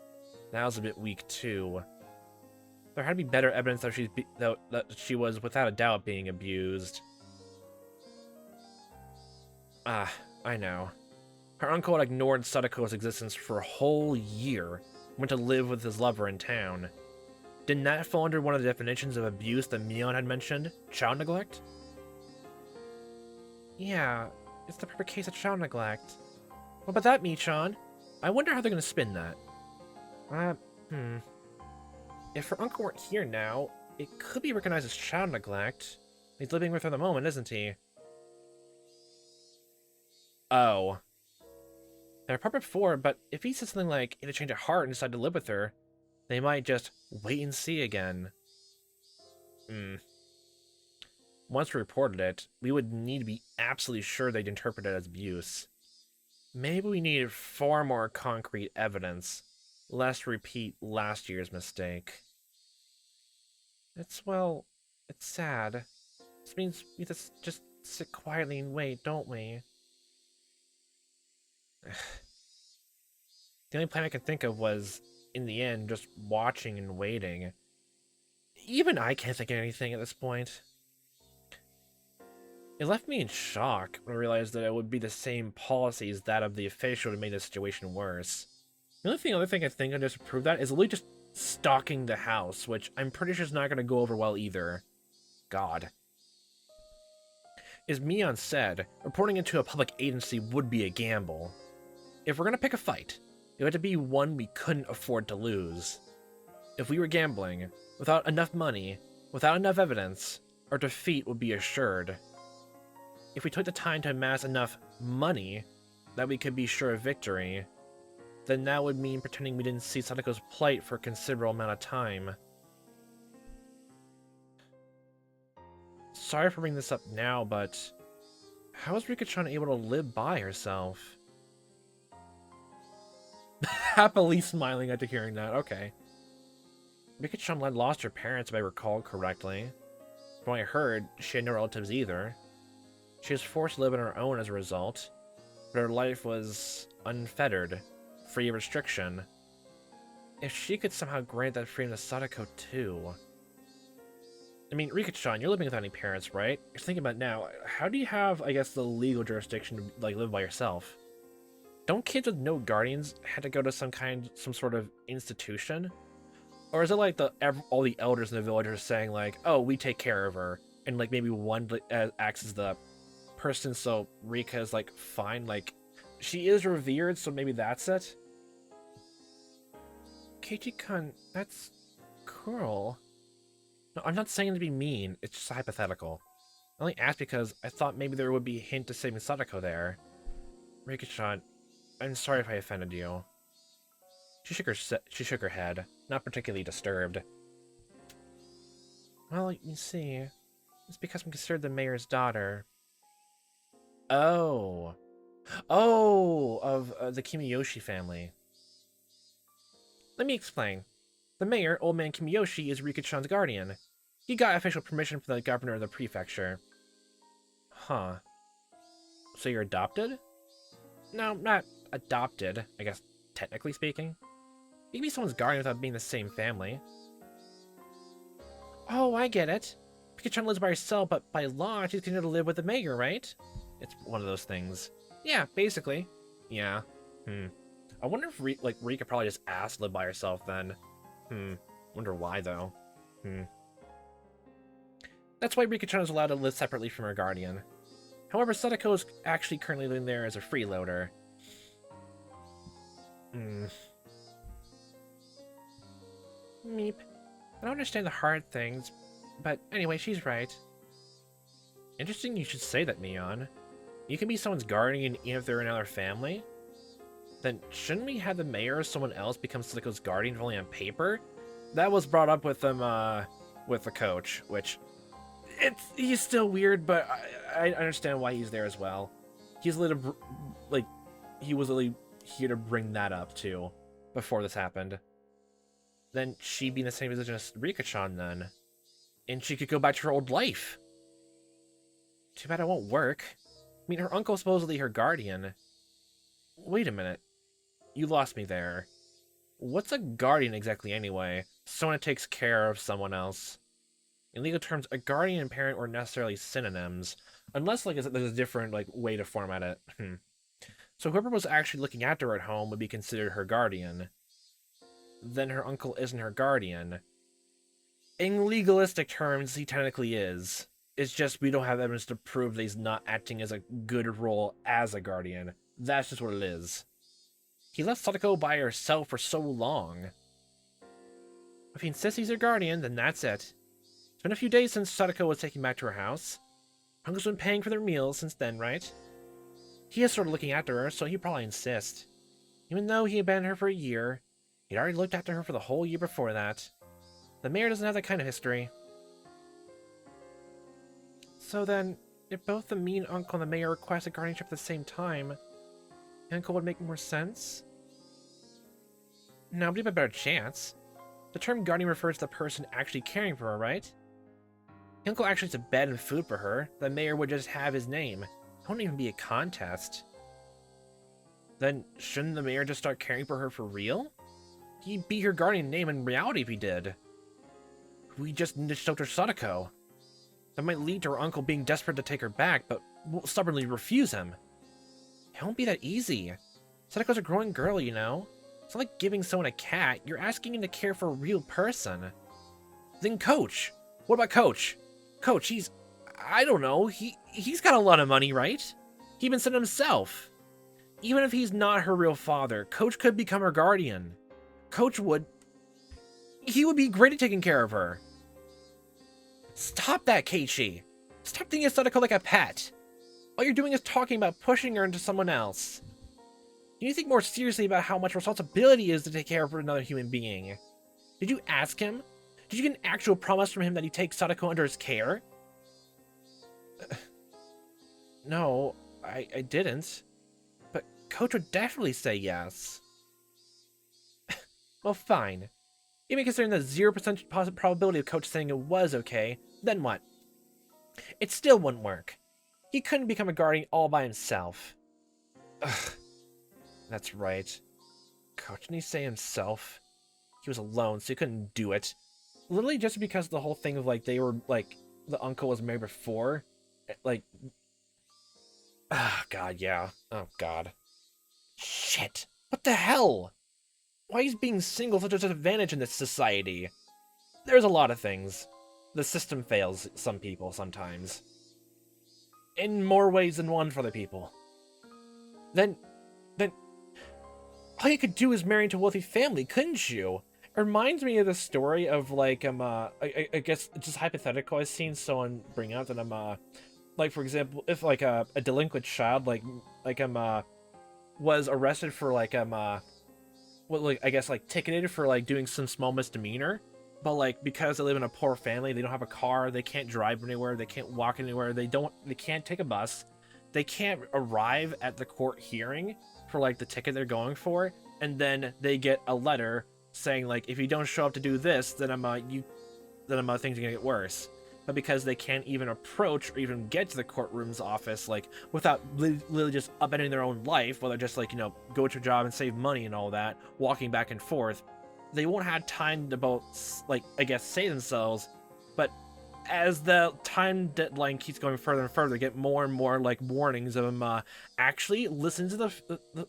that was a bit weak too. There had to be better evidence that she was without a doubt being abused. Ah, I know. Her uncle had ignored Sadako's existence for a whole year, went to live with his lover in town. Didn't that fall under one of the definitions of abuse that Mion had mentioned? Child neglect? Yeah, it's the perfect case of child neglect. What about that, Michan? I wonder how they're gonna spin that. If her uncle weren't here now, it could be recognized as child neglect. He's living with her at the moment, isn't he? Oh. They're apart before, but if he said something like in a change of heart and decide to live with her, they might just wait and see again. Once we reported it, we would need to be absolutely sure they'd interpret it as abuse. Maybe we needed far more concrete evidence, lest repeat last year's mistake. Well, it's sad. This means we just sit quietly and wait, don't we? The only plan I could think of was, in the end, just watching and waiting. Even I can't think of anything at this point. It left me in shock when I realized that it would be the same policy as that of the official to make the situation worse. The other thing I think I just to prove that is literally just stalking the house, which I'm pretty sure is not going to go over well either. God. As Mion said, reporting it to a public agency would be a gamble. If we're going to pick a fight, it had to be one we couldn't afford to lose. If we were gambling, without enough money, without enough evidence, our defeat would be assured. If we took the time to amass enough money that we could be sure of victory, then that would mean pretending we didn't see Sadako's plight for a considerable amount of time. Sorry for bringing this up now, but how is Rika-chan able to live by herself? Happily smiling after hearing that, okay. Rika-chan had lost her parents, if I recall correctly. From what I heard, she had no relatives either. She was forced to live on her own as a result, but her life was unfettered, free of restriction. If she could somehow grant that freedom to Sadako too... I mean, Rika-chan, you're living without any parents, right? You're thinking about it now, how do you have, I guess, the legal jurisdiction to, like, live by yourself? Don't kids with no guardians have to go to some sort of institution? Or is it like all the elders in the village are saying, like, oh, we take care of her, and, like, maybe one acts as the person, so Rika is, like, fine, like, she is revered, so maybe that's it? Keiichi-kun, that's cruel. No, I'm not saying it to be mean, it's just hypothetical. I only asked because I thought maybe there would be a hint to saving Sadako there. Rika-chan, I'm sorry if I offended you. She shook her head, not particularly disturbed. Well, you see, it's because I'm considered the mayor's daughter. Oh. Oh, of the Kimiyoshi family. Let me explain. The mayor, Old Man Kimiyoshi, is Rika-chan's guardian. He got official permission from the governor of the prefecture. Huh. So you're adopted? No, not adopted, I guess, technically speaking. You can be someone's guardian without being the same family. Oh, I get it. Rika-chan lives by herself, but by law, she's considered to live with the mayor, right? It's one of those things. Yeah, basically. Yeah. I wonder if Rika probably just asked to live by herself then. Wonder why though. That's why Rika-chan is allowed to live separately from her guardian. However, Sadako is actually currently living there as a freeloader. Meep. I don't understand the hard things, but anyway, she's right. Interesting you should say that, Mion. You can be someone's guardian even if they're in another family? Then shouldn't we have the mayor or someone else become Sadako's guardian only on paper? That was brought up with them, with the coach, which... he's still weird, but I understand why he's there as well. He's he was literally here to bring that up, too, before this happened. Then she'd be in the same position as Rika-chan, then. And she could go back to her old life. Too bad it won't work. I mean, her uncle's supposedly her guardian. Wait a minute. You lost me there. What's a guardian exactly anyway? Someone that takes care of someone else. In legal terms, a guardian and parent were necessarily synonyms. Unless, there's a different, way to format it. So whoever was actually looking after her at home would be considered her guardian. Then her uncle isn't her guardian. In legalistic terms, he technically is. It's just we don't have evidence to prove that he's not acting as a good role as a guardian. That's just what it is. He left Sadako by herself for so long. If he insists he's her guardian, then that's it. It's been a few days since Sadako was taken back to her house. Uncle's been paying for their meals since then, right? He is sort of looking after her, so he'd probably insist. Even though he abandoned her for a year, he'd already looked after her for the whole year before that. The mayor doesn't have that kind of history. So then, if both the mean uncle and the mayor requested guardianship at the same time, the uncle would make more sense? No, but you have a better chance. The term guardian refers to the person actually caring for her, right? The uncle actually has a bed and food for her. The mayor would just have his name. It won't even be a contest. Then, shouldn't the mayor just start caring for her for real? He'd be her guardian name in reality if he did. We just need to shelter Sadako. That might lead to her uncle being desperate to take her back, but will stubbornly refuse him. It won't be that easy. Sadako's a growing girl, you know? It's not like giving someone a cat. You're asking him to care for a real person. Then Coach. What about Coach? Coach, I don't know. He's got a lot of money, right? He even said it himself. Even if he's not her real father, Coach could become her guardian. Coach would... He would be great at taking care of her. Stop that, Keiichi. Stop thinking of Sadako like a pet. All you're doing is talking about pushing her into someone else. You need to think more seriously about how much responsibility it is to take care of another human being. Did you ask him? Did you get an actual promise from him that he'd take Sadako under his care? No, I didn't. But Coach would definitely say yes. Well, fine. Even considering the 0% probability of Coach saying it was okay, then what? It still wouldn't work. He couldn't become a guardian all by himself. Ugh. That's right. Coach, didn't he say himself? He was alone, so he couldn't do it. Literally just because the whole thing of, like, they were, like, the uncle was married before. Like... Ah, God, yeah. Oh, God. Shit. What the hell? Why is being single such a disadvantage in this society? There's a lot of things. The system fails some people sometimes. In more ways than one for other people. Then... all you could do is marry into a wealthy family, couldn't you? It reminds me of the story of, like, I guess, just hypothetical, I've seen someone bring out that, like, for example, if, like, a delinquent child, was arrested for, like, well, like, I guess, like, ticketed for, like, doing some small misdemeanor, but, like, because they live in a poor family, they don't have a car, they can't drive anywhere, they can't walk anywhere, they can't take a bus, they can't arrive at the court hearing for, like, the ticket they're going for, and then they get a letter saying, like, if you don't show up to do this, then things are gonna get worse. But because they can't even approach or even get to the courtroom's office, like, without literally just upending their own life, while they're just, like, you know, go to a job and save money and all that, walking back and forth, they won't have time to both, like, I guess, save themselves, but as the time deadline keeps going further and further, get more and more, like, warnings of them, actually listen to the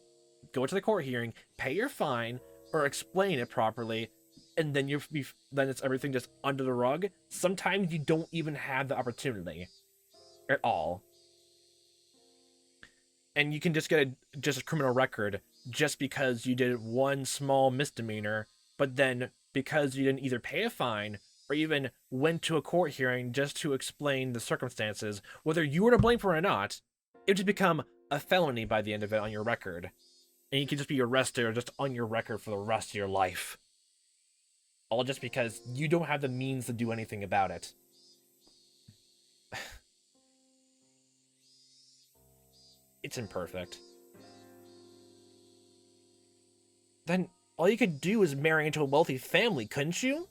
go to the court hearing, pay your fine, or explain it properly, and then then it's everything just under the rug. Sometimes you don't even have the opportunity at all, and you can just get a criminal record just because you did one small misdemeanor, but then because you didn't either pay a fine or even went to a court hearing just to explain the circumstances, whether you were to blame for it or not, it would just become a felony by the end of it on your record. And you can just be arrested or just on your record for the rest of your life. All just because you don't have the means to do anything about it. It's imperfect. Then all you could do is marry into a wealthy family, couldn't you?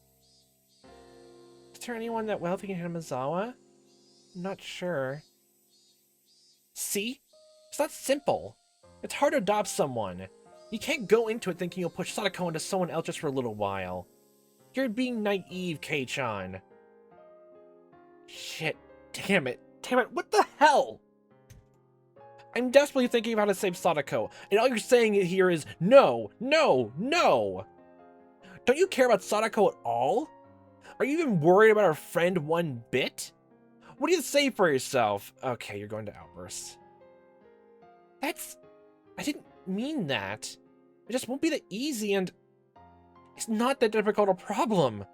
Is there anyone that wealthy in Hinamizawa? I'm not sure. See? It's not simple. It's hard to adopt someone. You can't go into it thinking you'll push Sadako into someone else just for a little while. You're being naive, Kei-chan. Shit. Damn it. What the hell? I'm desperately thinking of how to save Sadako, and all you're saying here is no, no, no. Don't you care about Sadako at all? Are you even worried about our friend one bit? What do you say for yourself? Okay, you're going to outburst. I didn't mean that. It just won't be that easy, and it's not that difficult a problem.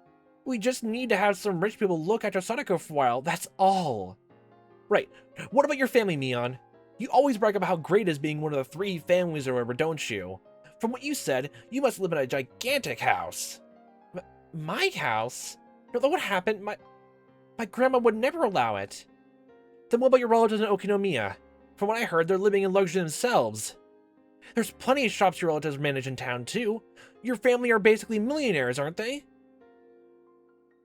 We just need to have some rich people look after Sadako for a while, that's all. Right, what about your family, Mion? You always brag about how great it is being one of the 3 families or whatever, don't you? From what you said, you must live in a gigantic house. My house? No, what happened? My grandma would never allow it. Then what about your relatives in Okinomiya? From what I heard, they're living in luxury themselves. There's plenty of shops your relatives manage in town, too. Your family are basically millionaires, aren't they?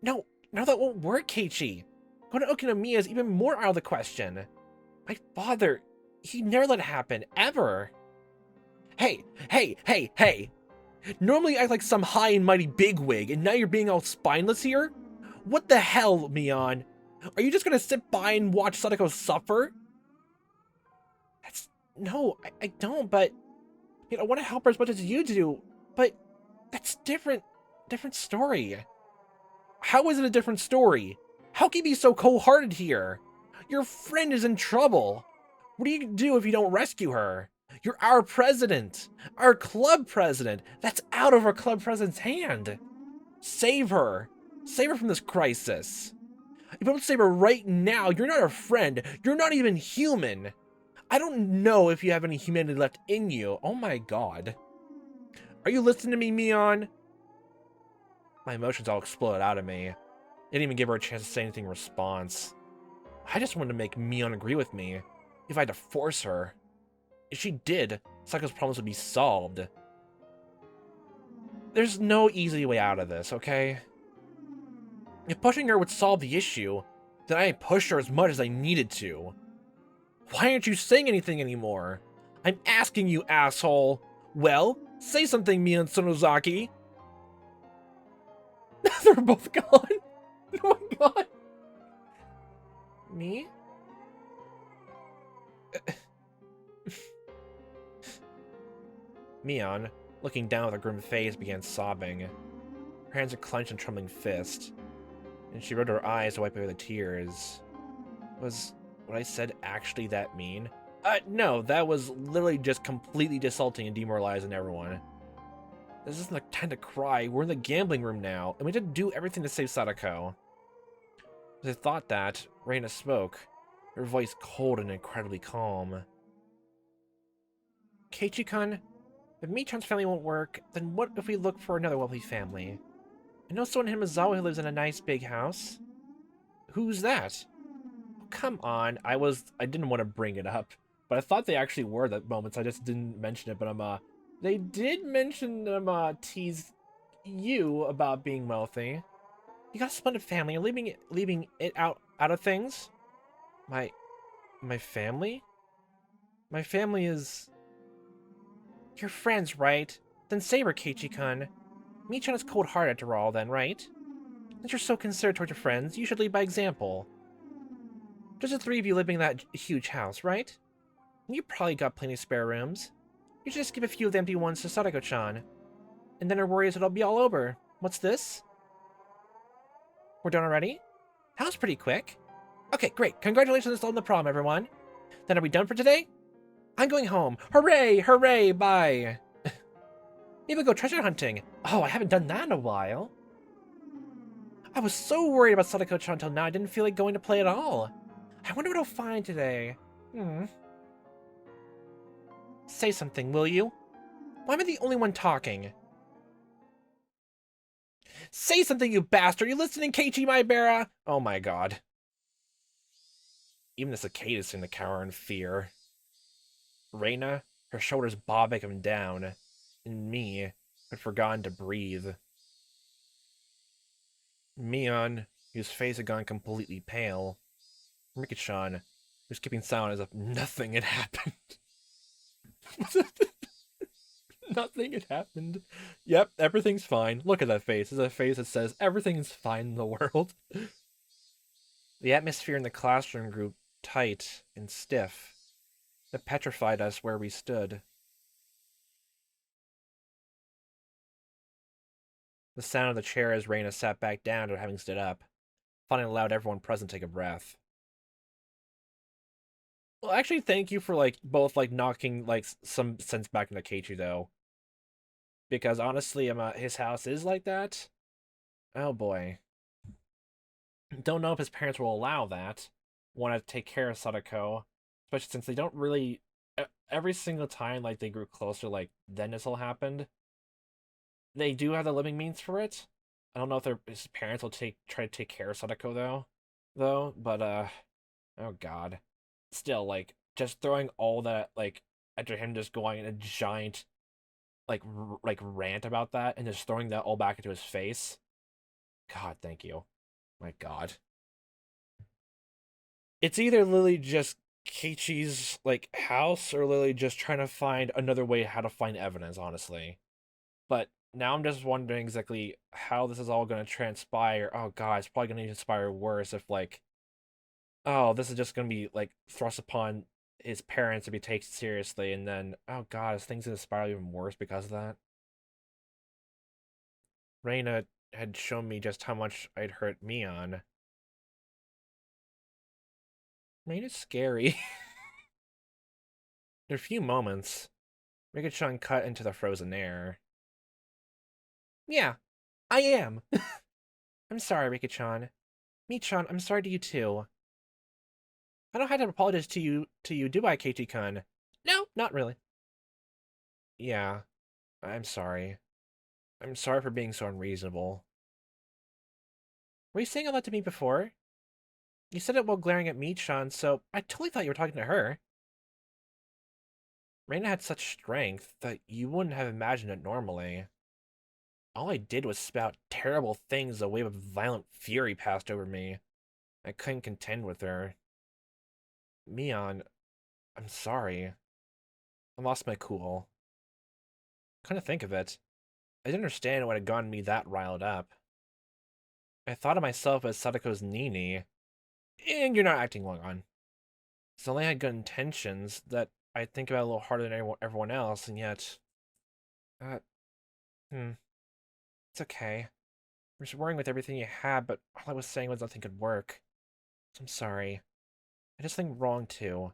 No, that won't work, Keiichi. Going to Okinomiya is even more out of the question. My father, he'd never let it happen, ever. Hey! Normally you act like some high and mighty bigwig, and now you're being all spineless here? What the hell, Mion? Are you just gonna sit by and watch Sadako suffer? No, I don't, but... I want to help her as much as you do, but... That's different story. How is it a different story? How can you be so cold-hearted here? Your friend is in trouble. What do you do if you don't rescue her? You're our president. Our club president. That's out of our club president's hand. Save her. Save her from this crisis. If you don't save her right now, you're not a friend. You're not even human. I don't know if you have any humanity left in you. Oh my god. Are you listening to me, Mion? My emotions all exploded out of me. I didn't even give her a chance to say anything in response. I just wanted to make Mion agree with me, if I had to force her. If she did, Sako's problems would be solved. There's no easy way out of this, okay? If pushing her would solve the issue, then I pushed her as much as I needed to. Why aren't you saying anything anymore? I'm asking you, asshole. Well, say something, Mion Sonozaki. They're both gone. Oh my god. Me? Mion, looking down with a grim face, began sobbing. Her hands were clenched in a trembling fist, and she rubbed her eyes to wipe away the tears. Was what I said actually that mean? No, that was literally just completely insulting and demoralizing everyone. This isn't the time to cry. We're in the gambling room now, and we did do everything to save Sadako. As I thought that, Reina spoke, her voice cold and incredibly calm. Keiichi-kun, if Michan's family won't work, then what if we look for another wealthy family? I know someone in Hinamizawa who lives in a nice big house. Who's that? Oh, come on, I didn't want to bring it up, but I thought they actually were at moments. I just didn't mention it, but they did mention tease you about being wealthy. You got a splendid family and leaving it out of things? My family? My family is... Your friends, right? Then save her, Keiichi-kun. Michan is cold-hearted after all, then, right? Since you're so considerate toward your friends, you should lead by example. Just the three of you living in that huge house, right? You probably got plenty of spare rooms. You should just give a few of the empty ones to Sadako-chan. And then her worries it'll be all over. What's this? We're done already? That was pretty quick. Okay, great. Congratulations on the prom, everyone. Then are we done for today? I'm going home. Hooray! Hooray! Bye! Maybe we'll go treasure hunting. Oh, I haven't done that in a while. I was so worried about Sadako-chan until now I didn't feel like going to play at all. I wonder what I'll find today. Say something, will you? Why am I the only one talking? Say something, you bastard! You listening, Keiichi Maebara? Oh my god. Even the cicadas seem to cower in fear. Reina, her shoulders bobbing up and down, and me, who had forgotten to breathe. Mion, whose face had gone completely pale. Rikichan, who was keeping silent as if nothing had happened. Nothing had happened. Yep, everything's fine. Look at that face. It's a face that says everything's fine in the world. The atmosphere in the classroom grew tight and stiff. It petrified us where we stood. The sound of the chair as Reina sat back down after having stood up, finally allowed everyone present to take a breath. Well, actually, thank you for, both, knocking, some sense back into Keiichi, though. Because, honestly, his house is like that. Oh, boy. Don't know if his parents will allow that. Want to take care of Sadako. Especially since they don't really every single time like they grew closer, like then this all happened. They do have the living means for it. I don't know if his parents will try to take care of Sadako though. But oh god, still like just throwing all that like after him just going in a giant like rant about that and just throwing that all back into his face. God, thank you. My god. It's either Lily just Keiichi's like house or Lily just trying to find another way how to find evidence, honestly. But now I'm just wondering exactly how this is all going to transpire. Oh god, it's probably going to transpire worse if like, oh, this is just going to be like thrust upon his parents to be taken seriously, and then oh god, is things going to spiral even worse because of that? Reina had shown me just how much I'd hurt Mion. Reina's scary. In a few moments, Rika-chan cut into the frozen air. Yeah, I am. I'm sorry, Rika-chan. Mi-chan, I'm sorry to you too. I don't have to apologize to you, do I, Keiichi-kun? No, not really. Yeah, I'm sorry. I'm sorry for being so unreasonable. Were you saying all that to me before? You said it while glaring at Mi-chan, so I totally thought you were talking to her. Reina had such strength that you wouldn't have imagined it normally. All I did was spout terrible things, a wave of violent fury passed over me. I couldn't contend with her. Mion, I'm sorry. I lost my cool. Come to think of it, I didn't understand what had gotten me that riled up. I thought of myself as Sadako's Nini, and you're not acting long on. So I had good intentions that I think about a little harder than everyone else, and yet... Uh, hmm. It's okay. I was worrying with everything you had, but all I was saying was nothing could work. So I'm sorry. I did something wrong, too.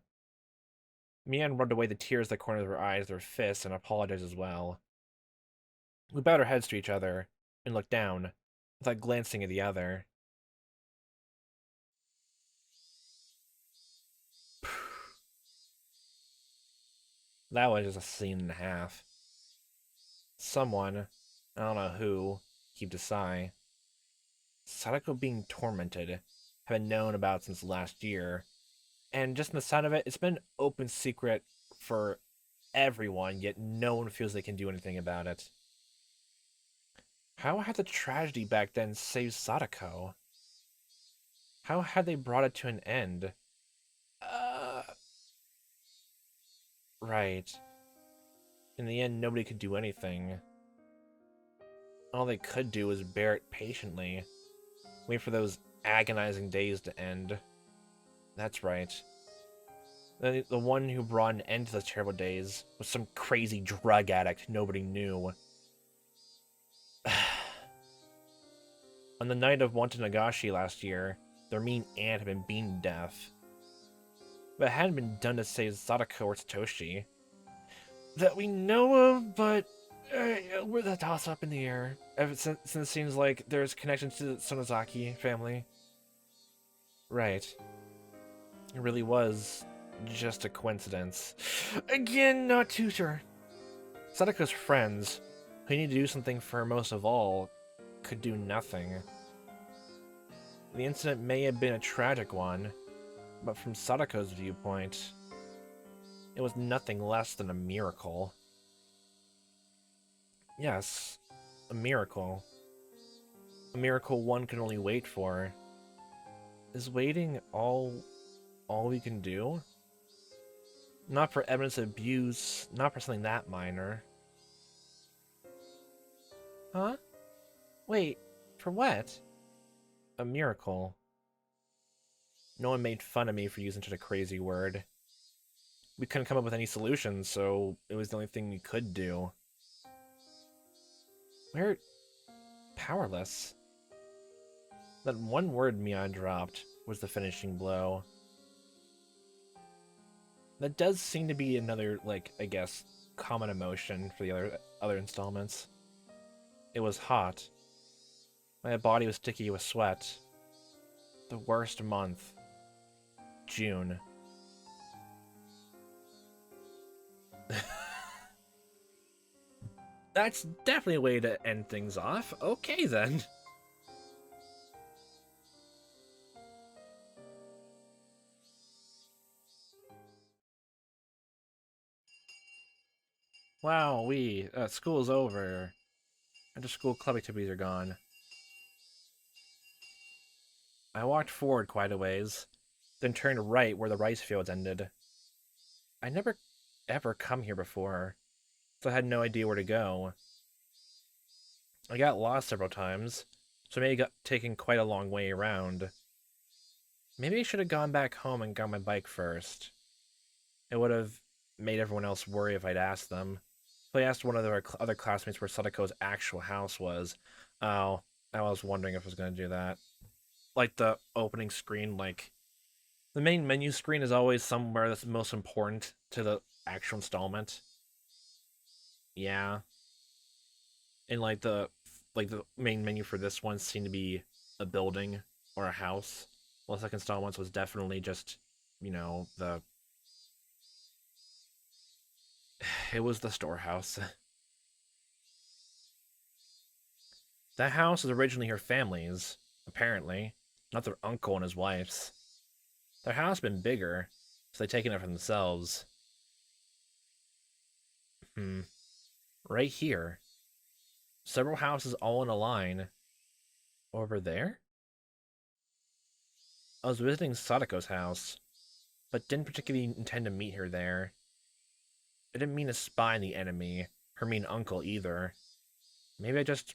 Mian rubbed away the tears that cornered her eyes with her fists and apologized as well. We bowed our heads to each other and looked down, without glancing at the other. That was just a scene and a half. Someone, I don't know who, heaved a sigh. Sadako being tormented had been known about since last year, and just in the sound of it, it's been an open secret for everyone, yet no one feels they can do anything about it. How had the tragedy back then saved Sadako? How had they brought it to an end? Uh... Right. In the end, nobody could do anything. All they could do was bear it patiently. Wait for those agonizing days to end. That's right. The one who brought an end to those terrible days was some crazy drug addict nobody knew. On the night of Watanagashi last year, their mean aunt had been beaten to death. But it hadn't been done to save Sadako or Satoshi. That we know of, but we're the toss up in the air. Since it seems like there's connections to the Sonozaki family. Right. It really was just a coincidence. Again, not too sure. Sadako's friends, who need to do something for her most of all, could do nothing. The incident may have been a tragic one, but from Sadako's viewpoint, it was nothing less than a miracle. Yes, a miracle. A miracle one can only wait for. Is waiting all we can do? Not for evidence of abuse, not for something that minor. Huh? Wait, for what? A miracle. No one made fun of me for using such a crazy word. We couldn't come up with any solutions, so it was the only thing we could do. We're powerless. That one word Mion dropped was the finishing blow. That does seem to be another, like, I guess, common emotion for the other installments. It was hot. My body was sticky with sweat. The worst month. June. That's definitely a way to end things off. Okay, then. Wow, school's over. After-school club activities are gone. I walked forward quite a ways, then turned right where the rice fields ended. I never ever come here before, so I had no idea where to go. I got lost several times, so maybe got taken quite a long way around. Maybe I should have gone back home and got my bike first. It would have made everyone else worry if I'd asked them. So I asked one of our other classmates where Sadako's actual house was. Oh, I was wondering if I was going to do that. Like the opening screen, like the main menu screen is always somewhere that's most important to the actual installment. Yeah. And like the main menu for this one seemed to be a building or a house. Well, the second installment was definitely just, the it was the storehouse. That house was originally her family's, apparently, not their uncle and his wife's. Their house had been bigger, so they'd taken it for themselves. Hmm. Right here. Several houses all in a line. Over there? I was visiting Sadako's house, but didn't particularly intend to meet her there. I didn't mean to spy on the enemy, her mean uncle either. Maybe I just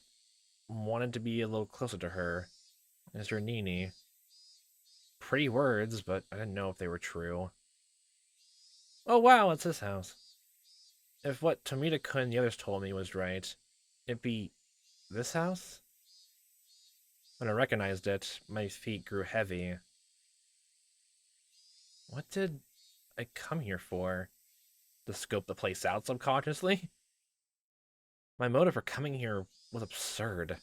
wanted to be a little closer to her, as her Nini. Pretty words, but I didn't know if they were true. Oh wow, it's his house. If what Tomita-kun and the others told me was right, it'd be this house? When I recognized it, my feet grew heavy. What did I come here for? To scope the place out subconsciously? My motive for coming here was absurd.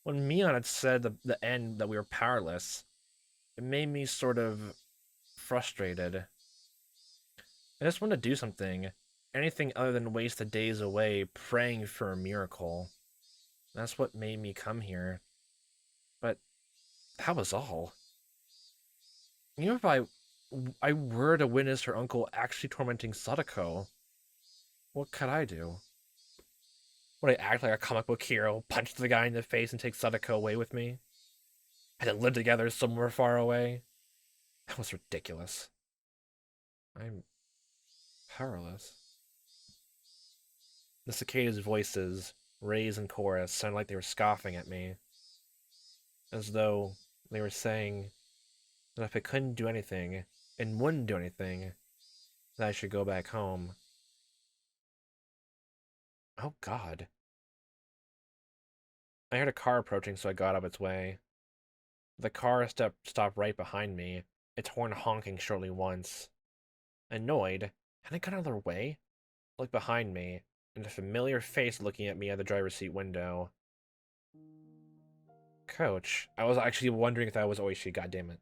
When Mion had said the end that we were powerless, it made me sort of frustrated. I just wanted to do something, anything other than waste the days away praying for a miracle. That's what made me come here. But that was all. If I were to witness her uncle actually tormenting Sadako, what could I do? Would I act like a comic book hero, punch the guy in the face, and take Sadako away with me? And then live together somewhere far away? That was ridiculous. I'm powerless. The cicadas' voices, raised in chorus, sounded like they were scoffing at me, as though they were saying that if I couldn't do anything, and wouldn't do anything, that I should go back home. Oh god. I heard a car approaching, so I got out of its way. The car stopped right behind me, its horn honking shortly once. Annoyed, had I got out of their way? I looked behind me, and a familiar face looking at me at the driver's seat window. Coach, I was actually wondering if that was Oishi, goddammit.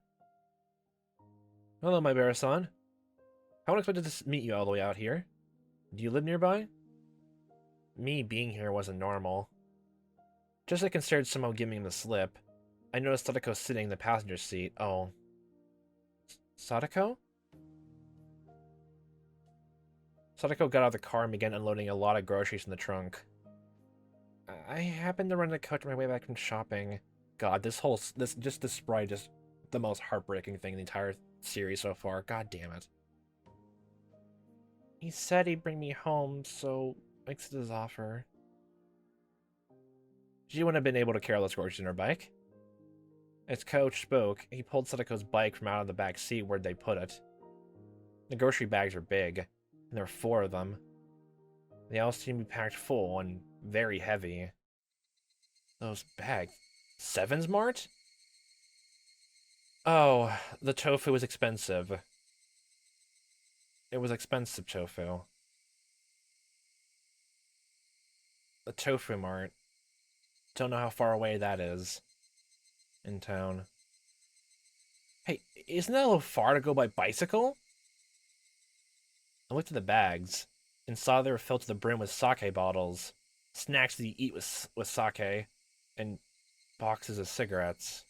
Hello, Maebara-san. I unexpected to meet you all the way out here. Do you live nearby? Me being here wasn't normal. Just as I considered somehow giving him the slip, I noticed Sadako sitting in the passenger seat. Oh. Sadako? Sadako got out of the car and began unloading a lot of groceries from the trunk. I happened to run the coach on my way back from shopping. God, this is probably just the most heartbreaking thing in the entire series so far. God damn it. He said he'd bring me home, so I accepted his offer. She wouldn't have been able to carry all those groceries in her bike. As Coach spoke, he pulled Sadako's bike from out of the back seat where they put it. The grocery bags were big, and there were 4 of them. They all seemed to be packed full and very heavy. Those bags. 7's Mart? Oh, the tofu was expensive. It was expensive tofu. The Tofu Mart. Don't know how far away that is. In town. Hey, isn't that a little far to go by bicycle? I looked at the bags, and saw they were filled to the brim with sake bottles. snacks that you eat with sake, and boxes of cigarettes.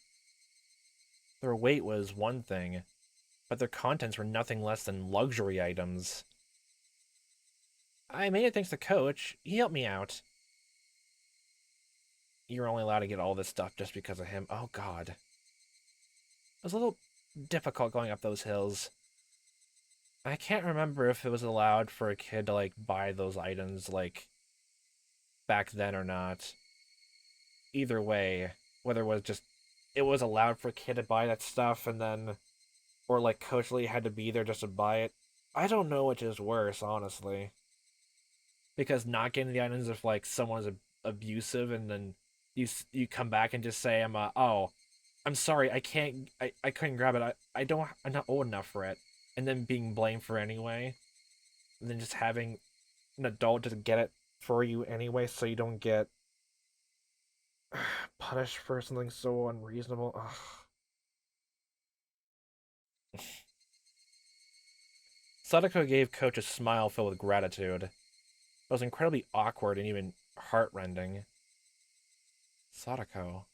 Their weight was one thing, but their contents were nothing less than luxury items. I made it thanks to Coach. He helped me out. You're only allowed to get all this stuff just because of him. Oh, God. It was a little difficult going up those hills. I can't remember if it was allowed for a kid to, like, buy those items, like, back then or not. Either way, whether it was allowed for a kid to buy that stuff and then, or, like, Coach Lee had to be there just to buy it. I don't know which is worse, honestly. Because not getting the items if, like, someone's abusive and then you come back and just say, I'm sorry, I couldn't grab it. I'm not old enough for it. And then being blamed for it anyway. And then just having an adult just get it for you anyway so you don't get punished for something so unreasonable. Ugh. Sadako gave Coach a smile filled with gratitude. It was incredibly awkward and even heartrending. Sadako,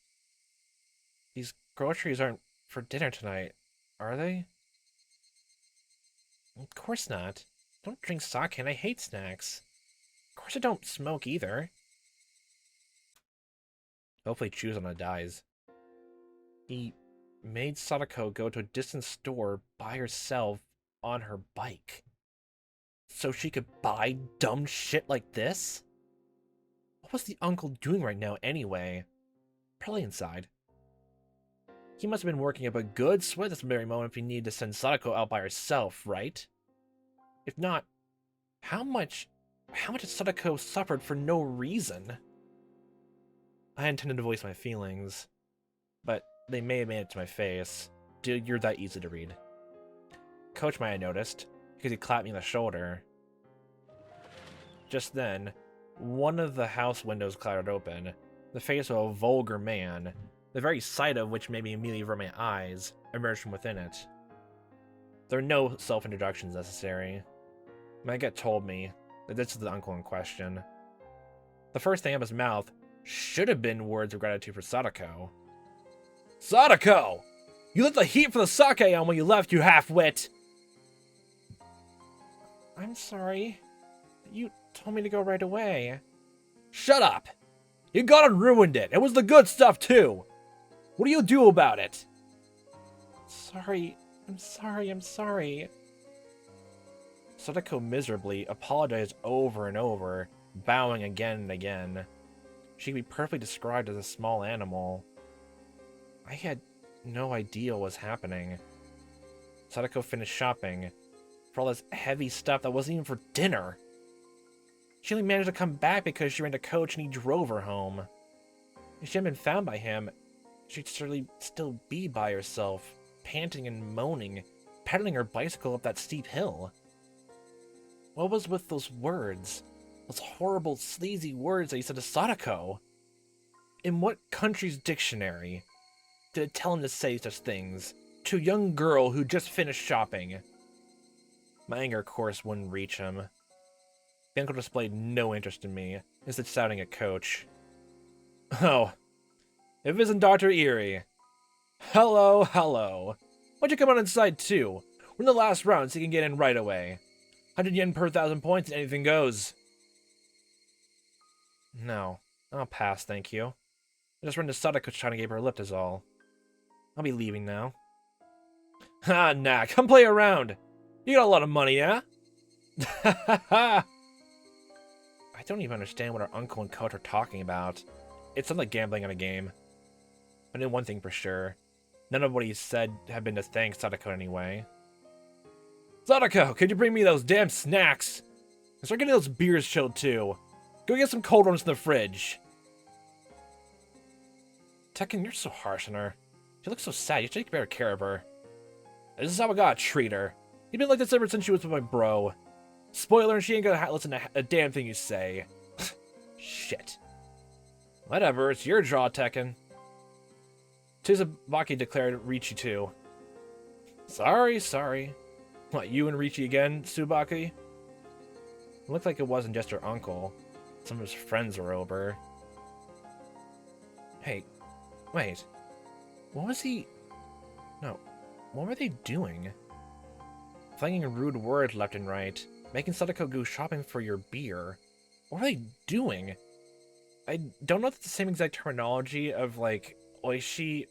these groceries aren't for dinner tonight, are they? Of course not. I don't drink sake and I hate snacks. Of course I don't smoke either. Hopefully Chuzona dies. He made Sadako go to a distant store by herself on her bike. So she could buy dumb shit like this? What was the uncle doing right now anyway? Probably inside. He must have been working up a good sweat this very moment if he needed to send Sadako out by herself, right? If not, how much has Sadako suffered for no reason? I intended to voice my feelings, but they may have made it to my face. Dude, you're that easy to read. Coach might have noticed, because he clapped me on the shoulder. Just then, one of the house windows clattered open, the face of a vulgar man, the very sight of which made me immediately avert my eyes, emerged from within it. There are no self-introductions necessary. My gut told me that this is the uncle in question. The first thing out of his mouth should have been words of gratitude for Sadako. Sadako! You lit the heat for the sake on when you left, you half-wit! I'm sorry. You told me to go right away. Shut up! You got and ruined it! It was the good stuff, too! What do you do about it? Sorry. I'm sorry. Sadako miserably apologized over and over, bowing again and again. She could be perfectly described as a small animal. I had no idea what was happening. Sadako finished shopping for all this heavy stuff that wasn't even for dinner. She only managed to come back because she ran to Coach and he drove her home. If she hadn't been found by him, she'd certainly still be by herself, panting and moaning, pedaling her bicycle up that steep hill. What was with those words? Those horrible, sleazy words that he said to Sadako? In what country's dictionary did it tell him to say such things to a young girl who just finished shopping? My anger, of course, wouldn't reach him. The uncle displayed no interest in me, instead shouting at Coach. Oh, if it isn't Dr. Eerie. Hello. Why'd you come on inside too? We're in the last round so you can get in right away. 100 yen per 1,000 points and anything goes. No, I'll pass, thank you. I just ran to Sadako trying to give her a lift is all. I'll be leaving now. Ha, nah, come play around. You got a lot of money, yeah? I don't even understand what our uncle and Coach are talking about. It's something like gambling in a game. I knew one thing for sure. None of what he said had been to thank Sadako anyway. Sadako, could you bring me those damn snacks? And start getting those beers chilled too. Go get some cold ones in the fridge. Tekken, you're so harsh on her. She looks so sad. You should take better care of her. This is how I gotta treat her. You've been like this ever since she was with my bro. Spoiler, she ain't gonna listen to a damn thing you say. Shit. Whatever, it's your draw, Tekken. Tsubaki declared Riichi too. Sorry. What, you and Riichi again, Tsubaki? It looked like it wasn't just her uncle. some of his friends were over. Hey, wait. What was he... No. What were they doing? Flinging rude words left and right. Making Sadako go shopping for your beer. What are they doing? I don't know if it's the same exact terminology of, like, Oishi,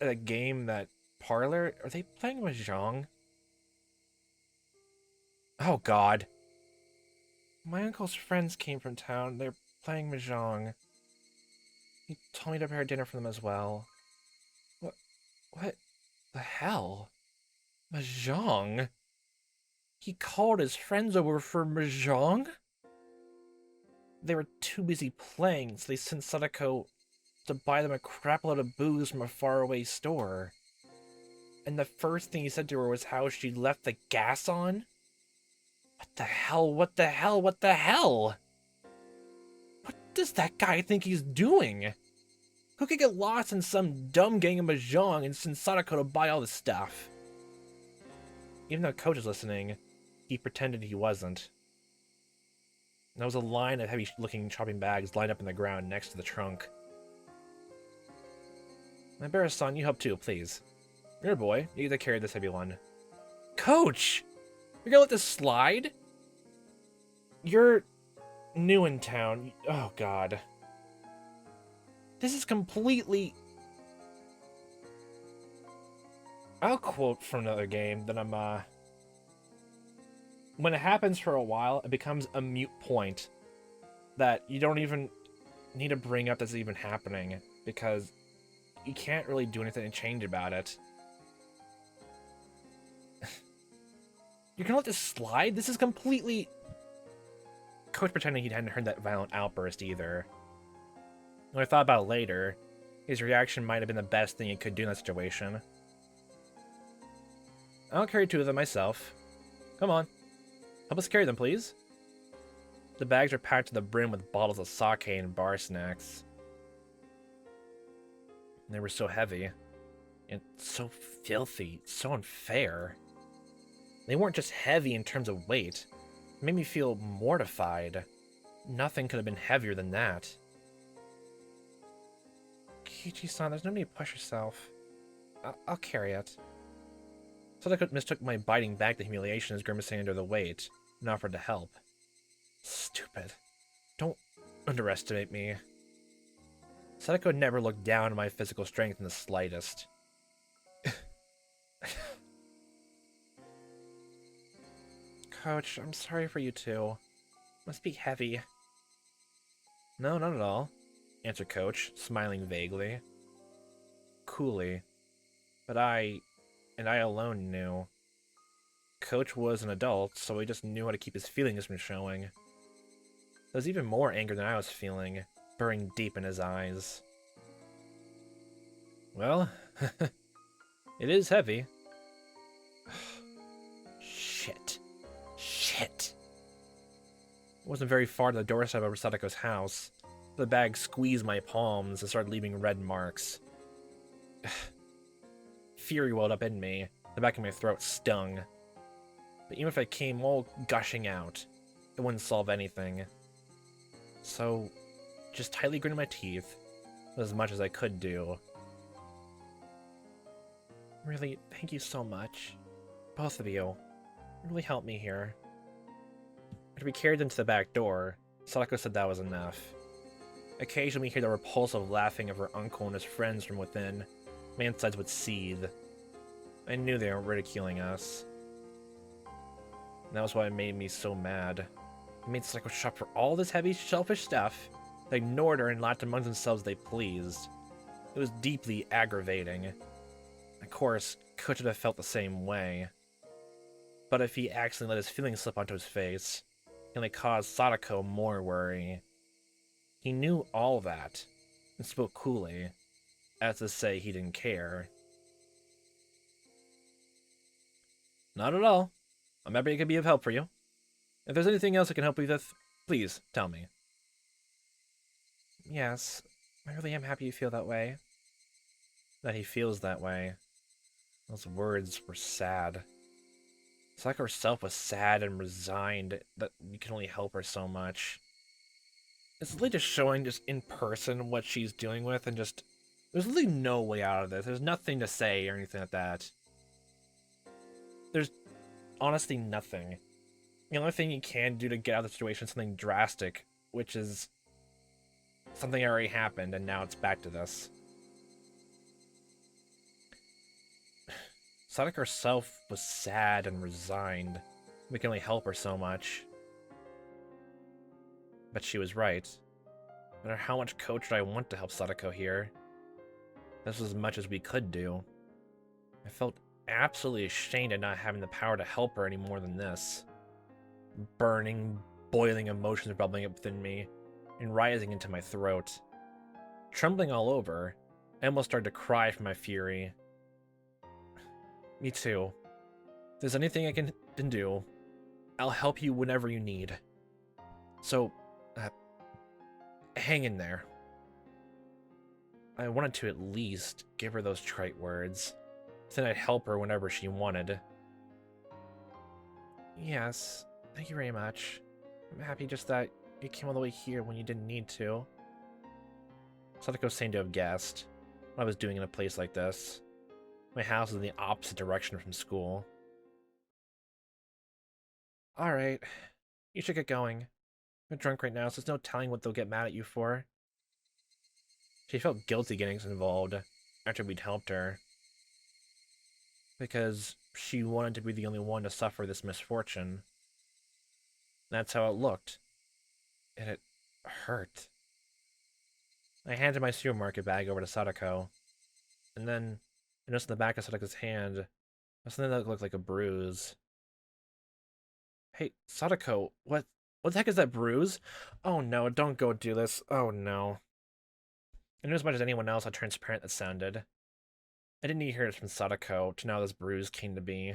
a game that Parlor... Are they playing Mahjong? Oh, God. My uncle's friends came from town. They're playing Mahjong. He told me to prepare dinner for them as well. What the hell? Mahjong? He called his friends over for Mahjong? They were too busy playing, so they sent Sadako to buy them a crapload of booze from a faraway store. And the first thing he said to her was how she left the gas on? What the hell? What the hell? What the hell? What does that guy think he's doing? Who could get lost in some dumb game of Mahjong and send Sadako to buy all the stuff? Even though Coach was listening, he pretended he wasn't. There was a line of heavy-looking shopping bags lined up in the ground next to the trunk. Maebara-san, you help too, please. You're a boy. You get to carry this heavy one. Coach! You're gonna let this slide? You're new in town. Oh, God. This is completely... I'll quote from another game that I'm, when it happens for a while, it becomes a moot point that you don't even need to bring up that's even happening, because you can't really do anything to change about it. You're gonna let this slide? This is completely... Coach pretending he hadn't heard that violent outburst either. When I thought about it later, his reaction might have been the best thing he could do in that situation. I'll carry two of them myself. Come on. Help us carry them, please. The bags are packed to the brim with bottles of sake and bar snacks. They were so heavy. And so filthy. So unfair. They weren't just heavy in terms of weight. It made me feel mortified. Nothing could have been heavier than that. Keiichi-san, there's no need to push yourself. I'll carry it. Sadako mistook my biting back the humiliation as grimacing under the weight, and offered to help. Stupid. Don't underestimate me. Sadako never looked down on my physical strength in the slightest. Coach, I'm sorry for you too. Must be heavy. No, not at all, answered Coach, smiling vaguely. Coolly. But I alone knew. Coach was an adult, so he just knew how to keep his feelings from showing. There was even more anger than I was feeling, burning deep in his eyes. Well, it is heavy. Shit. Shit. It wasn't very far to the doorstep of Sadako's house. The bag squeezed my palms and started leaving red marks. Fury welled up in me. The back of my throat stung. But even if I came all gushing out, it wouldn't solve anything. So, just tightly gritted my teeth, as much as I could do. Really, thank you so much. Both of you. You really helped me here. After we carried them to the back door, Sadako said that was enough. Occasionally we hear the repulsive laughing of her uncle and his friends from within. My insides would seethe. I knew they weren't ridiculing us. And that was why it made me so mad. It made Sadako shop for all this heavy, selfish stuff. They ignored her and laughed among themselves as they pleased. It was deeply aggravating. Of course, Coach would have felt the same way. But if he accidentally let his feelings slip onto his face, he only caused Sadako more worry. He knew all that, and spoke coolly, as to say he didn't care. Not at all. I'm happy I can be of help for you. If there's anything else I can help you with, please tell me. Yes, I really am happy you feel that way. That he feels that way. Those words were sad. Sadako herself was sad and resigned that we can only help her so much. It's really just showing just in person what she's dealing with, and just there's really no way out of this. There's nothing to say or anything like that. There's honestly nothing. The only thing you can do to get out of the situation is something drastic, which is something already happened, and now it's back to this. Sadako herself was sad and resigned. We can only help her so much. But she was right. No matter how much coach I want to help Sadako here, this was as much as we could do. I felt absolutely ashamed at not having the power to help her any more than this. Burning, boiling emotions bubbling up within me and rising into my throat. Trembling all over, I almost started to cry from my fury. Me too. If there's anything I can do, I'll help you whenever you need. So, hang in there. I wanted to at least give her those trite words. Then I'd help her whenever she wanted. Yes, thank you very much. I'm happy just that you came all the way here when you didn't need to. Sadako seemed to have guessed what I was doing in a place like this. My house is in the opposite direction from school. Alright, you should get going. I'm drunk right now, so there's no telling what they'll get mad at you for. She felt guilty getting involved after we'd helped her. Because she wanted to be the only one to suffer this misfortune. That's how it looked. And it hurt. I handed my supermarket bag over to Sadako. And then I noticed in the back of Sadako's hand something that looked like a bruise. Hey, Sadako, what the heck is that bruise? Oh no, don't go do this. Oh no. I knew as much as anyone else how transparent that sounded. I didn't need to hear it from Sadako to know how this bruise came to be.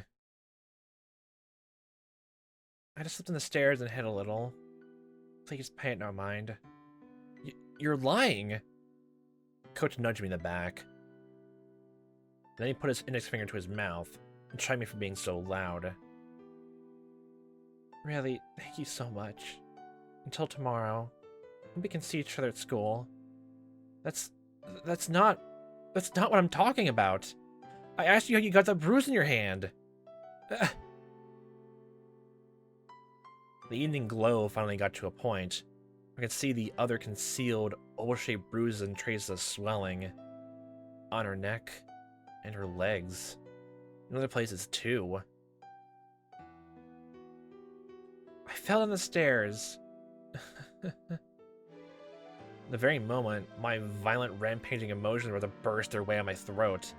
I just slipped on the stairs and hit a little. Please pay it no mind. You're lying! Coach nudged me in the back. Then he put his index finger to his mouth and tried me for being so loud. Really, thank you so much. Until tomorrow. We can see each other at school. That's not what I'm talking about. I asked you how you got that bruise in your hand. The evening glow finally got to a point. I could see the other concealed, oval-shaped bruises and traces of swelling on her neck and her legs, and other places too. I fell down the stairs. The very moment, my violent, rampaging emotions were to burst their way on my throat,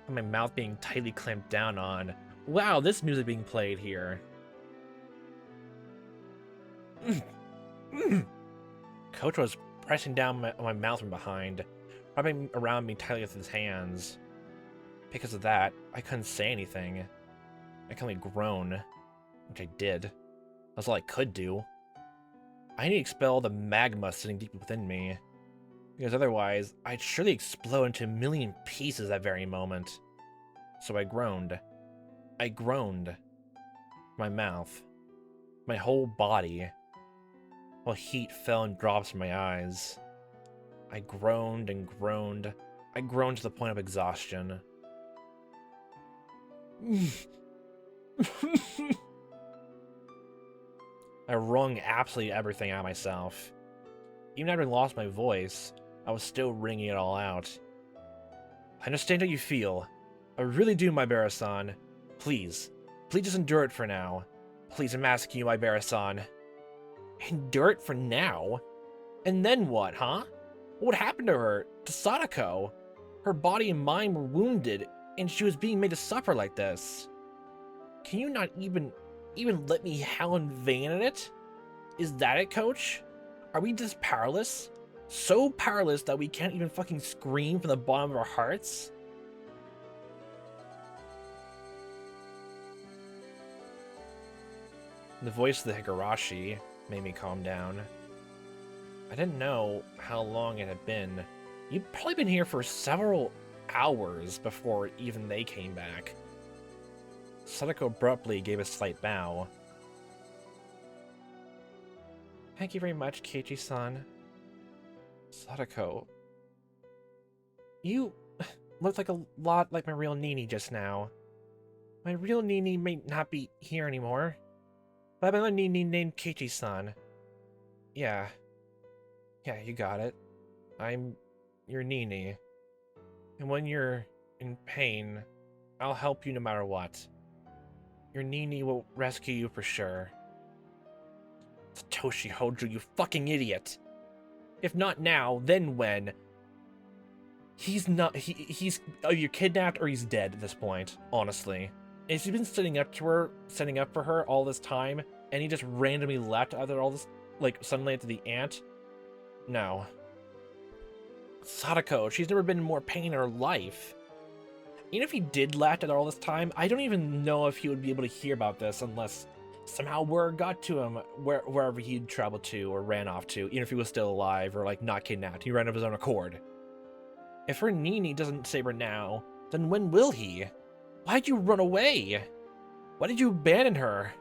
and my mouth being tightly clamped down on. Wow, this music being played here. Coach was pressing down my mouth from behind, rubbing around me tightly with his hands. Because of that, I couldn't say anything. I could only groan, which I did. That's all I could do. I need to expel the magma sitting deep within me, because otherwise, I'd surely explode into a million pieces that very moment. So I groaned. I groaned. My mouth. My whole body. While heat fell in drops from my eyes. I groaned and groaned. I groaned to the point of exhaustion. I wrung absolutely everything out of myself. Even after I lost my voice, I was still wringing it all out. I understand how you feel. I really do, Maebara-san. Please just endure it for now. Please, I'm asking you, Maebara-san. Endure it for now? And then what, huh? What happened to her? To Sadako? Her body and mind were wounded, and she was being made to suffer like this. Can you not even let me howl in vain at it? Is that it, Coach? Are we just powerless? So powerless that we can't even fucking scream from the bottom of our hearts? The voice of the Higurashi made me calm down. I didn't know how long it had been. You'd probably been here for several hours before even they came back. Sadako abruptly gave a slight bow. Thank you very much, Keiichi-san. Sadako, you looked like a lot like my real Nini just now. My real Nini may not be here anymore, but I have another Nini named Keiichi-san. Yeah, you got it. I'm your Nini. And when you're in pain, I'll help you no matter what. Your Nini will rescue you for sure. Satoshi Hojo, you fucking idiot! If not now, then when? He's not. He's either kidnapped or he's dead at this point. Honestly, has he been setting up for her all this time, and he just randomly left after all this, like suddenly after the ant? No. Sadako, she's never been in more pain in her life. Even if he did left after all this time, I don't even know if he would be able to hear about this unless somehow word got to him wherever he'd traveled to or ran off to, even if he was still alive or like not kidnapped. He ran of his own accord. If her Nini doesn't save her now, then when will he? Why'd you run away? Why did you abandon her?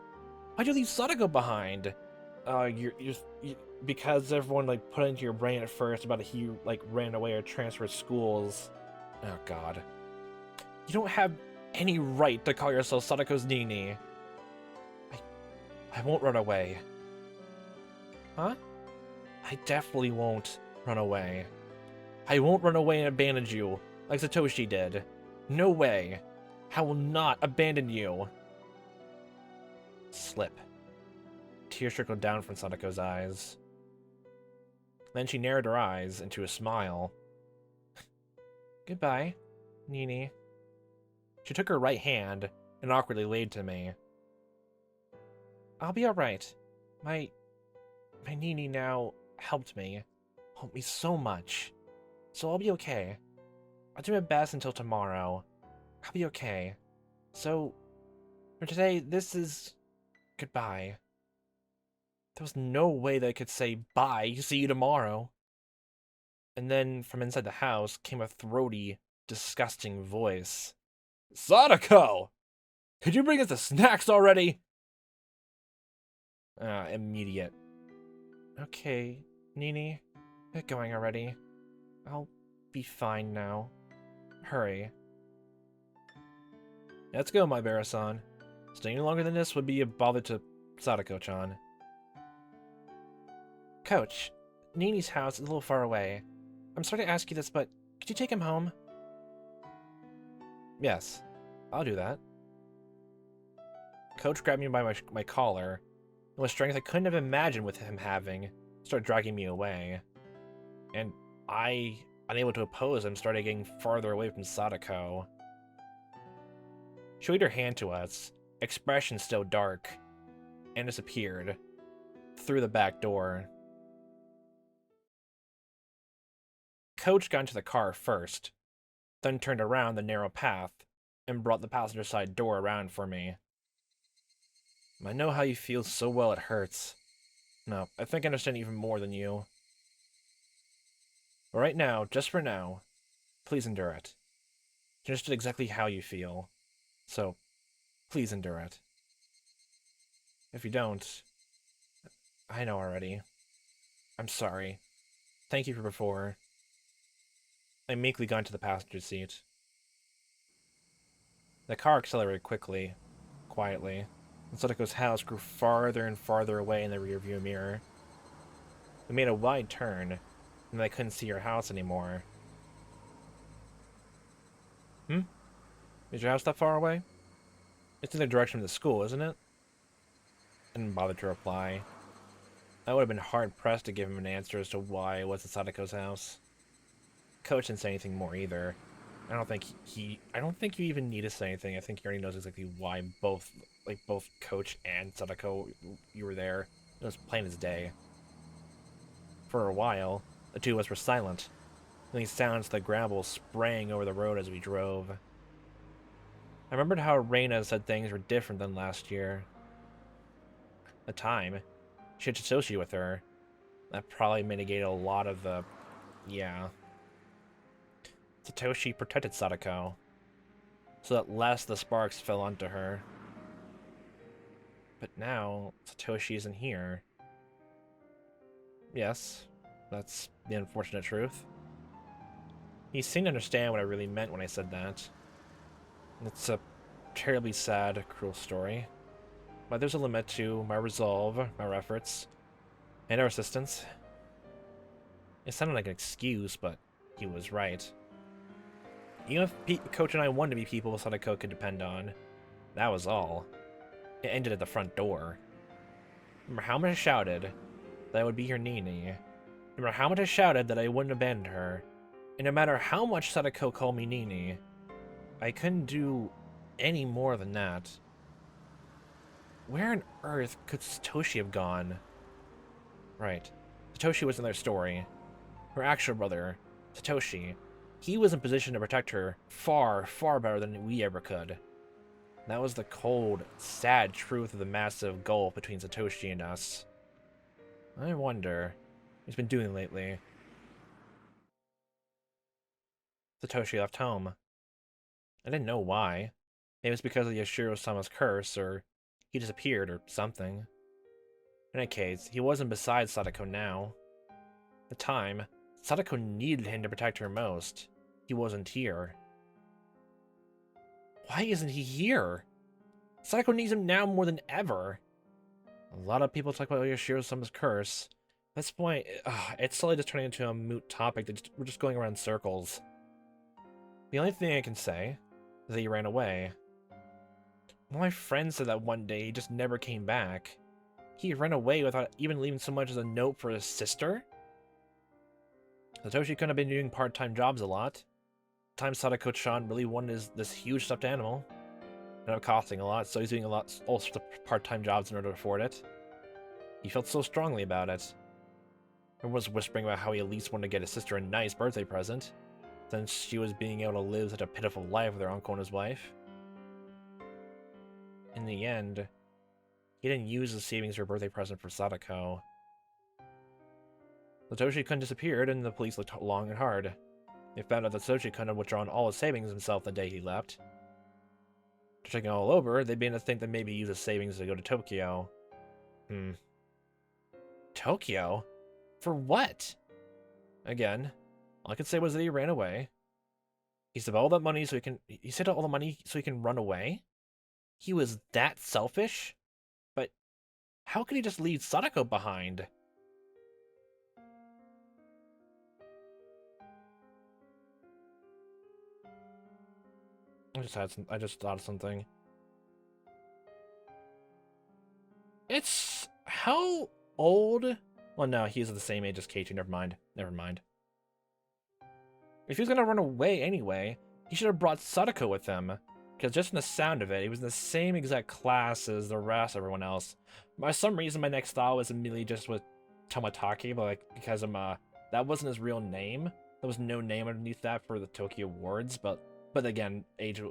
Why'd you leave Sadako behind? Because everyone like put into your brain at first about he like ran away or transferred schools. Oh god. You don't have any right to call yourself Sadako's Nini. I won't run away. Huh? I definitely won't run away. I won't run away and abandon you, like Satoshi did. No way. I will not abandon you. Slip. Tears trickled down from Sadako's eyes. Then she narrowed her eyes into a smile. Goodbye, Nini. She took her right hand and awkwardly laid to me. I'll be alright. My Nini now helped me so much. So I'll be okay. I'll do my best until tomorrow. I'll be okay. So, for today, this is goodbye. There was no way that I could say bye, see you tomorrow. And then, from inside the house, came a throaty, disgusting voice. Sadako! Could you bring us the snacks already? Immediate. Okay, Nini, get going already. I'll be fine now. Hurry. Let's go, Maebara-san. Staying longer than this would be a bother to Sadako-chan. Coach, Nini's house is a little far away. I'm sorry to ask you this, but could you take him home? Yes, I'll do that. Coach grabbed me by my collar, and with strength I couldn't have imagined with him having, started dragging me away. And I, unable to oppose him, started getting farther away from Sadako. She waved her hand to us, expression still dark, and disappeared through the back door. Coach got into the car first, then turned around the narrow path and brought the passenger side door around for me. I know how you feel so well it hurts. No, I think I understand even more than you. But right now, just for now, please endure it. I understood exactly how you feel, so please endure it. If you don't, I know already. I'm sorry. Thank you for before. I meekly got into the passenger seat. The car accelerated quickly, quietly, and Sadako's house grew farther and farther away in the rearview mirror. We made a wide turn, and then I couldn't see her house anymore. Is your house that far away? It's in the direction of the school, isn't it? I didn't bother to reply. I would have been hard-pressed to give him an answer as to why it was at Sadako's house. Coach didn't say anything more either. I don't think you even need to say anything. I think he already knows exactly why both Coach and Sadako, you were there. It was plain as day. For a while, the two of us were silent. Then sounds of the gravel spraying over the road as we drove. I remembered how Reina said things were different than last year. At the time, she had Satoshi with her. That probably mitigated a lot of the... yeah. Satoshi protected Sadako, so that less of the sparks fell onto her. But now, Satoshi isn't here. Yes, That's the unfortunate truth. He seemed to understand what I really meant when I said that. It's a terribly sad, cruel story. But there's a limit to my resolve, our efforts, and our assistance. It sounded like an excuse, but he was right. Even if Coach and I wanted to be people Sadako could depend on, that was all. It ended at the front door. Remember how much I shouted that I would be your Nini. Remember how much I shouted that I wouldn't abandon her. And no matter how much Sadako called me Nini, I couldn't do any more than that. Where on earth could Satoshi have gone? Right. Satoshi was in their story. Her actual brother, Satoshi, he was in position to protect her far, far better than we ever could. That was the cold, sad truth of the massive gulf between Satoshi and us. I wonder what he's been doing lately. Satoshi left home. I didn't know why. Maybe it was because of Yashiro-sama's curse, or he disappeared, or something. In any case, he wasn't beside Sadako now. At the time, Sadako needed him to protect her most. He wasn't here. Why isn't he here? Sadako needs him now more than ever. A lot of people talk about Yashiro-sama's curse. At this point, it's slowly just turning into a moot topic that we're just going around in circles. The only thing I can say is that he ran away. One of my friends said that one day he just never came back. He ran away without even leaving so much as a note for his sister? Satoshi couldn't have been doing part-time jobs a lot. The time Sadako-chan really wanted this huge stuffed animal. It ended up costing a lot, so he's doing all sorts of part-time jobs in order to afford it. He felt so strongly about it. Everyone was whispering about how he at least wanted to get his sister a nice birthday present, since she was being able to live such a pitiful life with her uncle and his wife. In the end, he didn't use his savings for a birthday present for Sadako. Satoshi-kun disappeared, and the police looked long and hard. They found out that Satoshi-kun had withdrawn all his savings himself the day he left. After checking all over, they began to think that maybe he used his savings to go to Tokyo. Tokyo? For what? Again, all I could say was that he ran away. He saved all that money so he saved all the money so he can run away? He was that selfish? But how could he just leave Sadako behind? I just thought of something. It's how old? Well, no, he's the same age as Keiichi. Never mind. Never mind. If he was gonna run away anyway, he should have brought Sadako with him. Because just in the sound of it, he was in the same exact class as the rest of everyone else. By some reason, my next thought was immediately just with Tomataki, but like because that wasn't his real name. There was no name underneath that for the Tokyo Awards, but again, age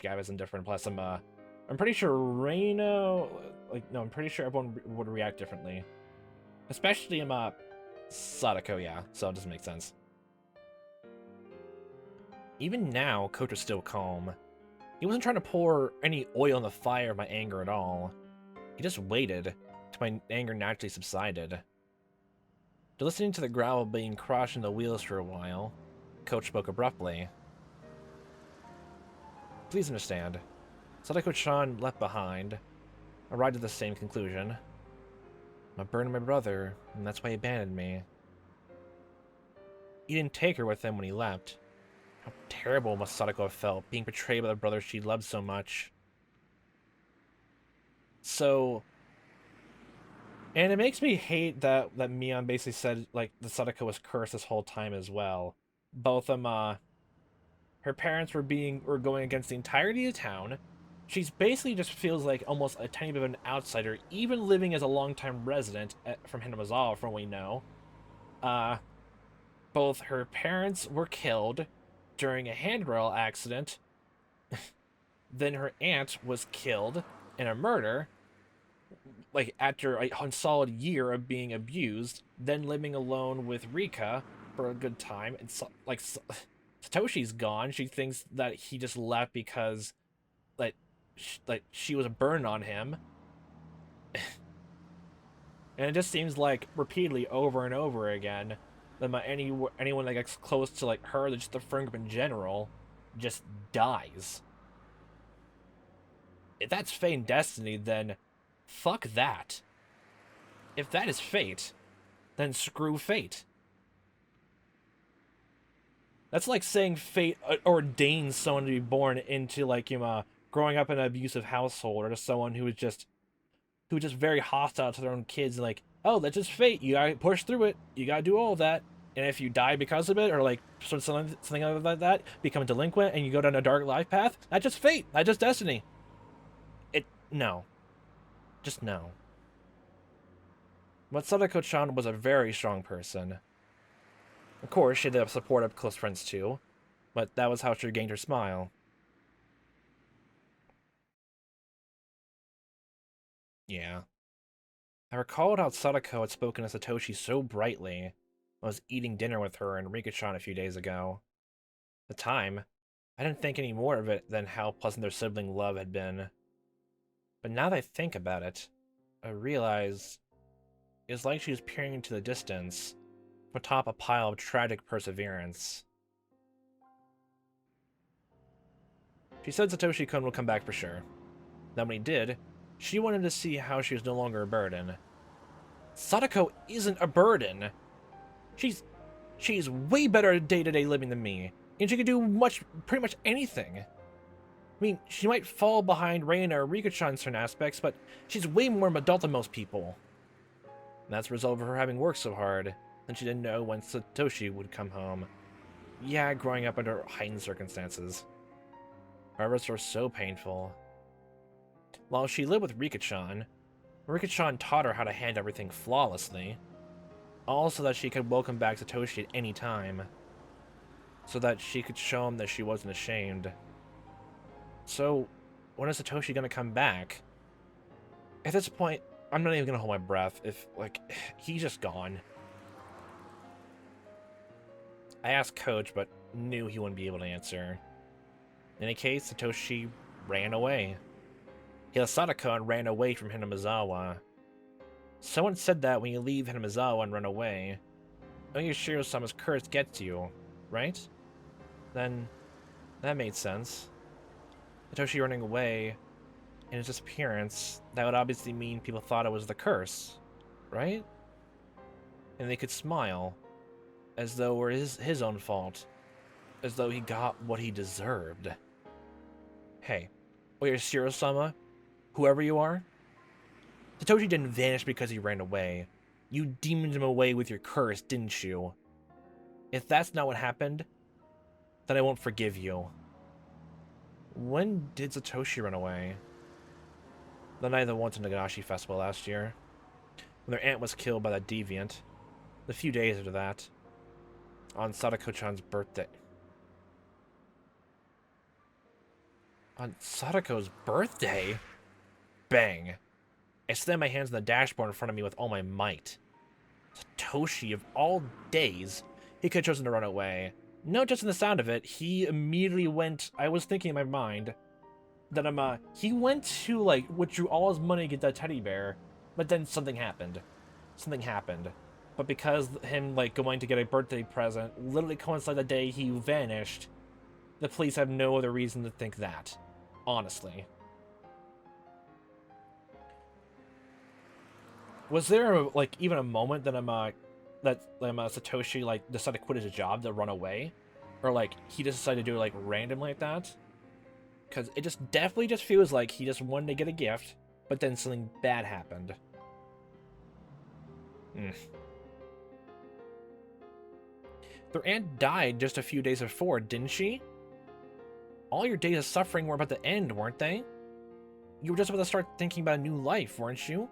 gap isn't different. Plus, I'm pretty sure I'm pretty sure everyone would react differently, especially Sadako. Yeah, so it doesn't make sense. Even now, Coach was still calm. He wasn't trying to pour any oil on the fire of my anger at all. He just waited till my anger naturally subsided. After listening to the gravel being crushed in the wheels for a while, Coach spoke abruptly. Please understand, Sadako-chan left behind. I arrived at the same conclusion. I burned my brother, and that's why he abandoned me. He didn't take her with him when he left. How terrible must Sadako have felt, being betrayed by the brother she loved so much. So... And it makes me hate that Mion basically said, like, the Sadako was cursed this whole time as well. Both her parents were going against the entirety of town. She's basically just feels like almost a tiny bit of an outsider, even living as a longtime resident from Hinamizawa, from what we know. Both her parents were killed during a handrail accident. Then her aunt was killed in a murder, like after a solid year of being abused, then living alone with Rika for a good time. And Satoshi's gone. She thinks that he just left because she was a burden on him. And it just seems like repeatedly over and over again then anyone that gets close to like her, just the friend group in general, just dies. If that's fate and destiny, then fuck that. If that is fate, then screw fate. That's like saying fate ordains someone to be born into like growing up in an abusive household, or to someone who is just very hostile to their own kids. And like, oh, that's just fate. You gotta push through it. You gotta do all of that. And if you die because of it, or like something like that, become a delinquent, and you go down a dark life path, that's just fate. That's just destiny. No, just no. But Sadako-chan was a very strong person. Of course, she had the support of close friends too, but that was how she gained her smile. Yeah. I recalled how Sadako had spoken to Satoshi so brightly. I was eating dinner with her and Rika-chan a few days ago. At the time, I didn't think any more of it than how pleasant their sibling love had been. But now that I think about it, I realize it's like she was peering into the distance from atop a pile of tragic perseverance. She said Satoshi-kun would come back for sure. Then when he did, she wanted to see how she was no longer a burden. Sadako isn't a burden. She's way better at day-to-day living than me, and she can do pretty much anything. I mean, she might fall behind Reina or Rika-chan in certain aspects, but she's way more of an adult than most people. And that's the result of her having worked so hard, and she didn't know when Satoshi would come home. Yeah, growing up under heightened circumstances. Harvests were so painful. While she lived with Rika-chan, Rika-chan taught her how to handle everything flawlessly, all so that she could welcome back Satoshi at any time, so that she could show him that she wasn't ashamed. So, when is Satoshi gonna come back? At this point, I'm not even gonna hold my breath if, like, he's just gone. I asked Coach, but knew he wouldn't be able to answer. In any case, Satoshi ran away. He left Sadako and ran away from Hinamizawa. Someone said that when you leave Hinamizawa and run away, Shiro-sama's curse gets you, right? Then, that made sense. Satoshi running away, and his disappearance, that would obviously mean people thought it was the curse, right? And they could smile, as though it were his own fault, as though he got what he deserved. Hey, Shiro-sama, whoever you are, Satoshi didn't vanish because he ran away. You demoned him away with your curse, didn't you? If that's not what happened, then I won't forgive you. When did Satoshi run away? The night of the Wanton Nagashi festival last year, when their aunt was killed by that deviant. A few days after that, on Sadako-chan's birthday. On Sadako's birthday? Bang. I slammed my hands on the dashboard in front of me with all my might. Satoshi, of all days, he could have chosen to run away. No, just in the sound of it, he immediately went... I was thinking in my mind that he went to, like, withdrew all his money to get that teddy bear, but then something happened. Something happened. But because him, like, going to get a birthday present literally coincided the day he vanished, the police have no other reason to think that. Honestly. Was there, like, even a moment that Satoshi, like, decided to quit his job to run away? Or, like, he just decided to do it, like, randomly like that? Because it just definitely just feels like he just wanted to get a gift, but then something bad happened. Their aunt died just a few days before, didn't she? All your days of suffering were about to end, weren't they? You were just about to start thinking about a new life, weren't you?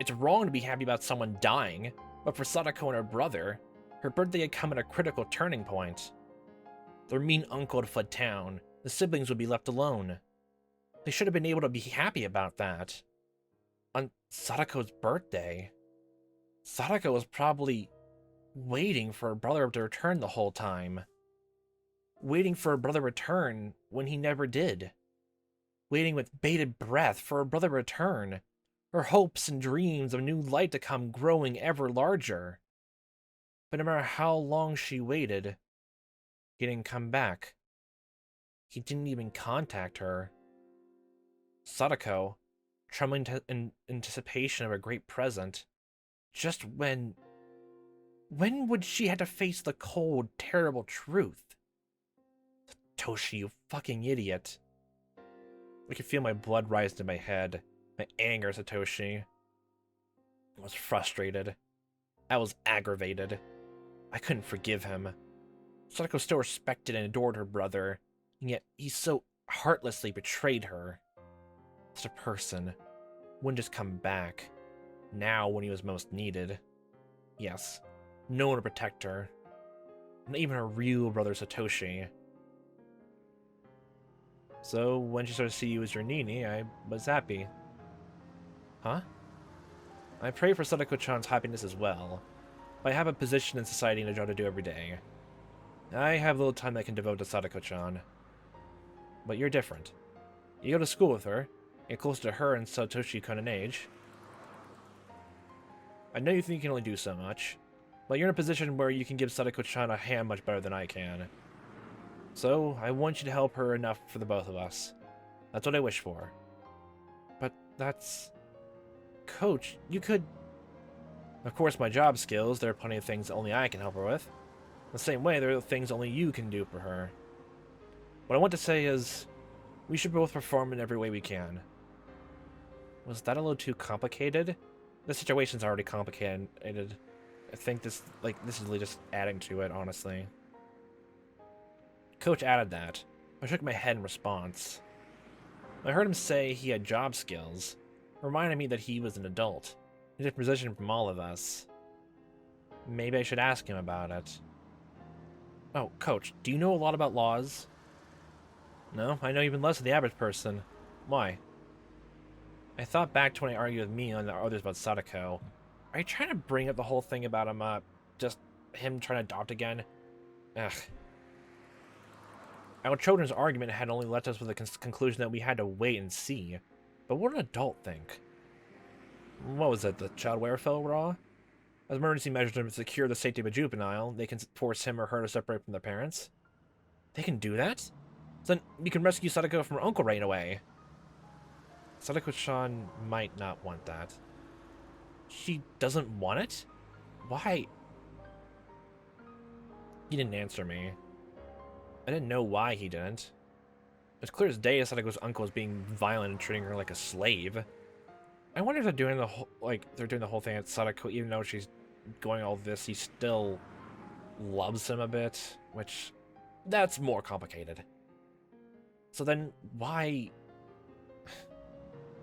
It's wrong to be happy about someone dying, but for Sadako and her brother, her birthday had come at a critical turning point. Their mean uncle had fled town. The siblings would be left alone. They should have been able to be happy about that. On Sadako's birthday, Sadako was probably waiting for her brother to return the whole time. Waiting for her brother to return when he never did. Waiting with bated breath for her brother to return. Her hopes and dreams of new light to come growing ever larger. But no matter how long she waited, he didn't come back. He didn't even contact her. Sadako, trembling in anticipation of a great present, just when... When would she have to face the cold, terrible truth? Toshi, you fucking idiot. I could feel my blood rise to my head. My anger, Satoshi. I was frustrated. I was aggravated. I couldn't forgive him. Sadako still respected and adored her brother, and yet he so heartlessly betrayed her. Such a person wouldn't just come back, now when he was most needed. Yes, no one to protect her. Not even her real brother Satoshi. So, when she started to see you as your Nini, I was happy. Huh? I pray for Sadako-chan's happiness as well. But I have a position in society and a job to do every day. I have little time I can devote to Sadako-chan. But you're different. You go to school with her, get closer to her and Satoshi-kun in age. I know you think you can only do so much, but you're in a position where you can give Sadako-chan a hand much better than I can. So, I want you to help her enough for the both of us. That's what I wish for. But that's... Coach, you could... Of course, my job skills, there are plenty of things only I can help her with. The same way, there are things only you can do for her. What I want to say is, we should both perform in every way we can. Was that a little too complicated? The situation's already complicated. I think this is really just adding to it, honestly. Coach added that. I shook my head in response. I heard him say he had job skills, reminding me that he was an adult, in a different position from all of us. Maybe I should ask him about it. Oh, Coach, do you know a lot about laws? No, I know even less than the average person. Why? I thought back to when I argued with me and the others about Sadako. Are you trying to bring up the whole thing about him, just him trying to adopt again? Ugh. Our children's argument had only left us with the conclusion that we had to wait and see. But what would an adult think? What was it, the child welfare law? As emergency measures to secure the safety of a juvenile, they can force him or her to separate from their parents? They can do that? So then you can rescue Sadako from her uncle right away. Sadako-chan might not want that. She doesn't want it? Why? He didn't answer me. I didn't know why he didn't. It's clear as day Sadako's uncle is being violent and treating her like a slave. I wonder if they're doing the whole thing at Sadako, even though she's going all this, he still loves him a bit, which that's more complicated. So then why?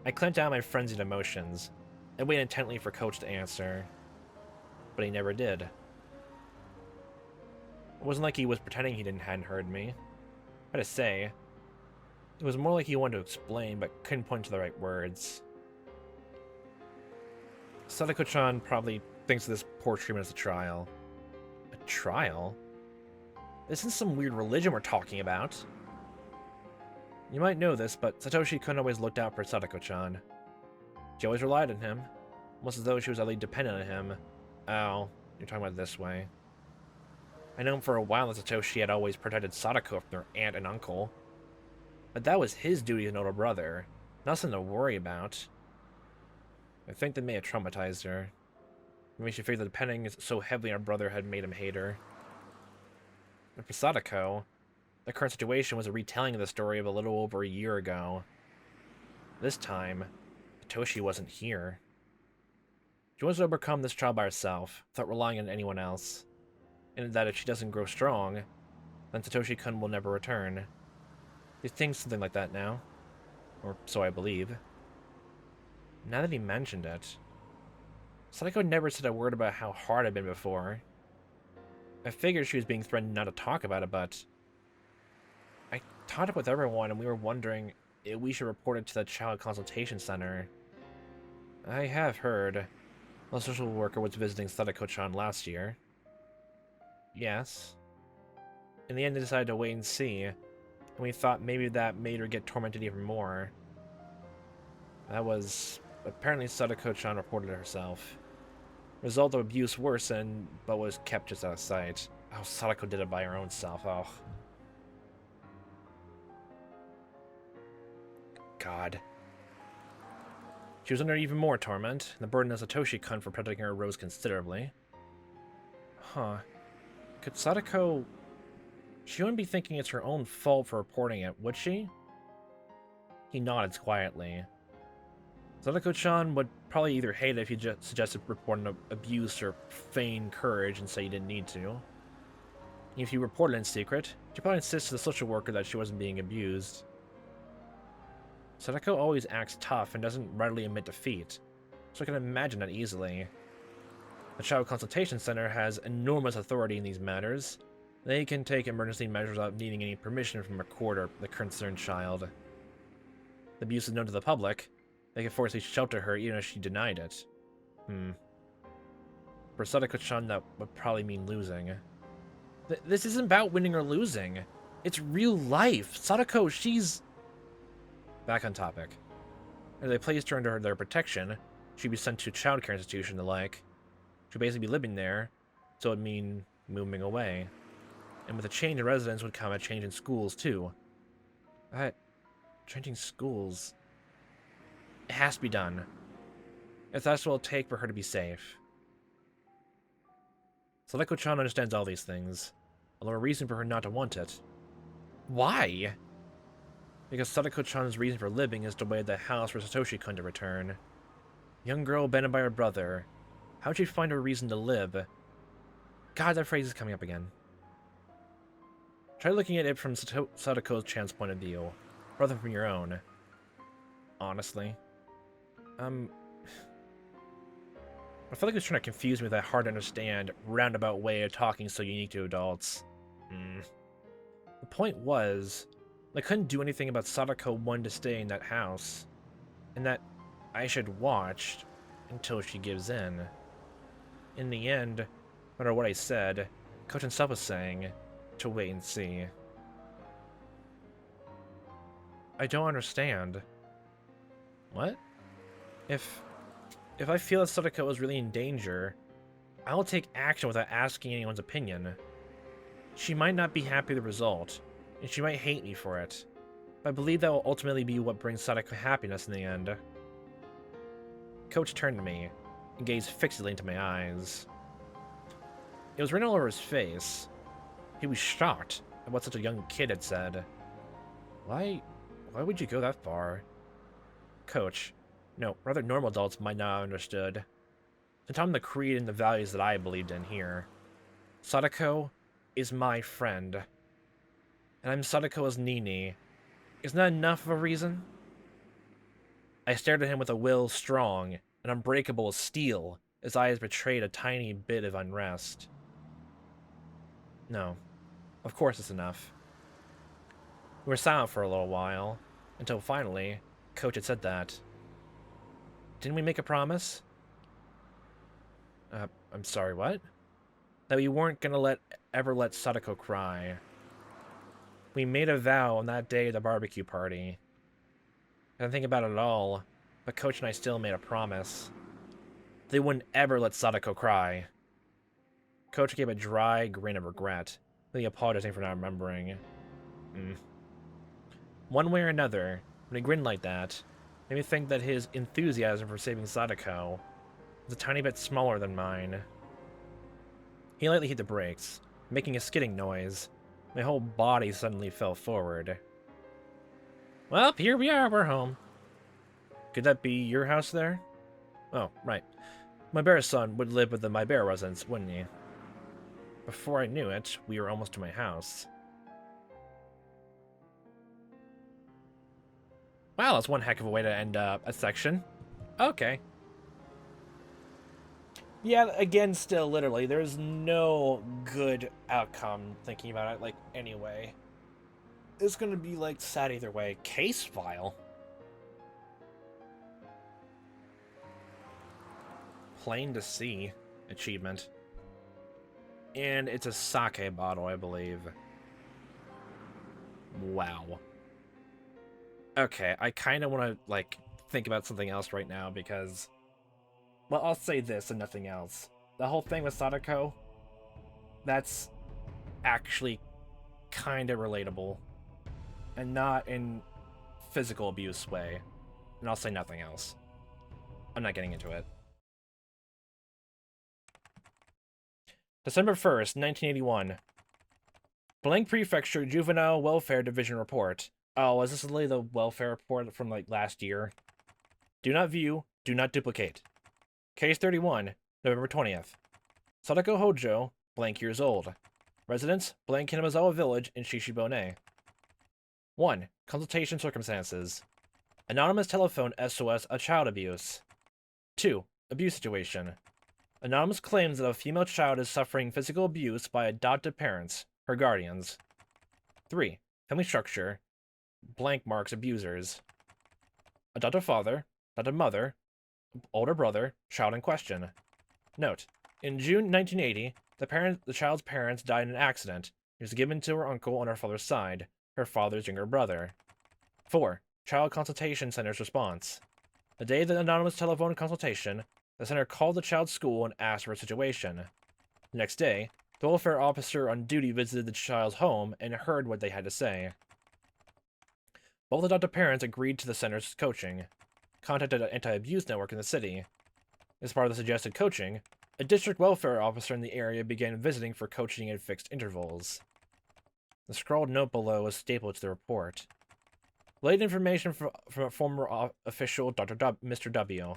I clamped down my frenzied emotions and waited intently for Coach to answer, but he never did. It wasn't like he was pretending hadn't heard me. What to say? It was more like he wanted to explain, but couldn't point to the right words. Sadako-chan probably thinks of this poor treatment as a trial. A trial? This isn't some weird religion we're talking about. You might know this, but Satoshi couldn't always looked out for Sadako-chan. She always relied on him, almost as though she was utterly dependent on him. Oh, you're talking about it this way. I know for a while that Satoshi had always protected Sadako from her aunt and uncle. But that was his duty as an older brother, nothing to worry about. I think that may have traumatized her. Maybe she figured that depending so heavily on her brother had made him hate her. But for Sadako, the current situation was a retelling of the story of a little over a year ago. This time, Satoshi wasn't here. She wants to overcome this trial by herself, without relying on anyone else. And that if she doesn't grow strong, then Satoshi-kun will never return. He thinks something like that now. Or so I believe. Now that he mentioned it, Sadako never said a word about how hard it had been before. I figured she was being threatened not to talk about it, but I talked it with everyone and we were wondering if we should report it to the Child Consultation Center. I have heard a social worker was visiting Sadako-chan last year. Yes. In the end, they decided to wait and see, and we thought maybe that made her get tormented even more. That was... apparently Sadako-chan reported it herself. Result of abuse worsened, but was kept just out of sight. Oh, Sadako did it by her own self. Oh. God. She was under even more torment. The burden of Satoshi-kun for protecting her rose considerably. Huh. Could Sadako... She wouldn't be thinking it's her own fault for reporting it, would she? He nodded quietly. Sadako-chan would probably either hate it if you just suggested reporting abuse or feign courage and say you didn't need to. If you reported in secret, she'd probably insist to the social worker that she wasn't being abused. Sadako always acts tough and doesn't readily admit defeat, so I can imagine that easily. The Child Consultation Center has enormous authority in these matters. They can take emergency measures without needing any permission from a court or the concerned child. The abuse is known to the public. They can forcibly shelter her even if she denied it. For Sadako-chan, that would probably mean losing. This isn't about winning or losing. It's real life. Sadako, she's... Back on topic. If they placed her under their protection, she'd be sent to a childcare institution and the like. She'd basically be living there, so it'd mean moving away. And with a change in residence would come a change in schools, too. Changing schools... It has to be done. If that's what it'll take for her to be safe. Sadako-chan understands all these things, although a reason for her not to want it. Why? Because Sadako-chan's reason for living is to wait the house for Satoshi-kun to return. Young girl abandoned by her brother. How'd she find a reason to live? God, that phrase is coming up again. Try looking at it from Sadako-chan's point of view, rather from your own. Honestly. I feel like he was trying to confuse me with that hard-to-understand, roundabout way of talking so unique to adults. The point was, I couldn't do anything about Sadako wanting to stay in that house, and that I should watch until she gives in. In the end, no matter what I said, Coach himself was saying, to wait and see. I don't understand. What? If I feel that Sadako is really in danger, I will take action without asking anyone's opinion. She might not be happy with the result, and she might hate me for it, but I believe that will ultimately be what brings Sadako happiness in the end. Coach turned to me and gazed fixedly into my eyes. It was written all over his face. He was shocked at what such a young kid had said. Why would you go that far? Coach, no, rather normal adults might not have understood. To tell him the creed and the values that I believed in here. Sadako is my friend. And I'm Sadako's Nini. Isn't that enough of a reason? I stared at him with a will strong and unbreakable as steel. His eyes betrayed a tiny bit of unrest. No, of course it's enough. We were silent for a little while, until finally, Coach had said that. Didn't we make a promise? I'm sorry, what? That we weren't gonna ever let Sadako cry. We made a vow on that day at the barbecue party. I didn't think about it at all, but Coach and I still made a promise. They wouldn't ever let Sadako cry. Coach gave a dry grin of regret, really apologizing for not remembering. One way or another, when he grinned like that, made me think that his enthusiasm for saving Sadako was a tiny bit smaller than mine. He lightly hit the brakes, making a skidding noise. My whole body suddenly fell forward. Well, here we are, we're home. Could that be your house there? Oh, right. Maebara's son would live with the Maebara residents, wouldn't he? Before I knew it, we were almost to my house. Wow, that's one heck of a way to end a section. Okay. Yeah, again, still, literally, there's no good outcome thinking about it, like, anyway. It's gonna be, like, sad either way. Case file? Plain to see achievement. And it's a sake bottle, I believe. Wow. Okay, I kind of want to, like, think about something else right now because... Well, I'll say this and nothing else. The whole thing with Sadako, that's actually kind of relatable. And not in physical abuse way. And I'll say nothing else. I'm not getting into it. December 1st, 1981. Blank Prefecture Juvenile Welfare Division Report. Oh, is this literally the welfare report from, like, last year? Do not view, do not duplicate. Case 31, November 20th. Sadako Hojo, blank years old. Residence, blank Hinamizawa Village in Shishibone. 1. Consultation circumstances. Anonymous telephone SOS of child abuse. 2. Abuse situation. Anonymous claims that a female child is suffering physical abuse by adoptive parents, her guardians. 3. Family structure. Blank marks abusers. Adoptive father, adoptive mother, older brother, child in question. Note: in June 1980, the child's parents died in an accident. He was given to her uncle on her father's side, her father's younger brother. 4. Child Consultation Center's response. The day of the anonymous telephone consultation, the center called the child's school and asked for a situation. The next day, the welfare officer on duty visited the child's home and heard what they had to say. Both adoptive parents agreed to the center's coaching, contacted an anti-abuse network in the city. As part of the suggested coaching, a district welfare officer in the area began visiting for coaching at fixed intervals. The scrawled note below is stapled to the report. Related information from a former official, Mr. W.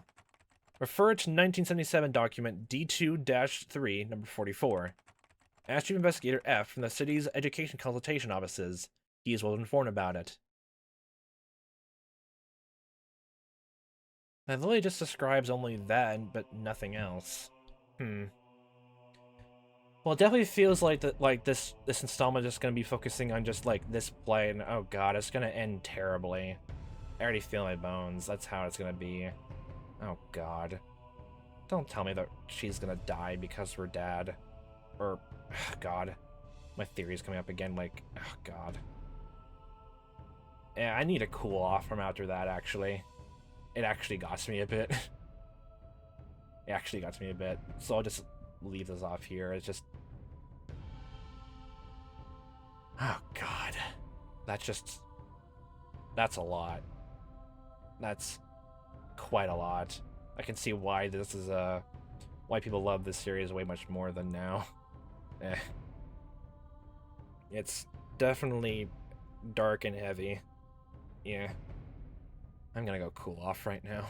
Refer to 1977 document D2-3, number 44. Ask Chief Investigator F from the city's education consultation offices. He is well informed about it. That literally just describes only that, but nothing else. Well, it definitely feels like this installment is just gonna be focusing on just like this play, and oh god, it's gonna end terribly. I already feel my bones. That's how it's gonna be. Oh god. Don't tell me that she's gonna die because of her dad. Or, god. My theory's coming up again, like, oh god. Yeah, I need a cool off from after that, actually. It actually got to me a bit. It actually got to me a bit. So I'll just leave this off here. It's just... oh god. That's a lot. That's quite a lot. I can see why this is why people love this series way much more than now. It's definitely dark and heavy. Yeah. I'm gonna go cool off right now.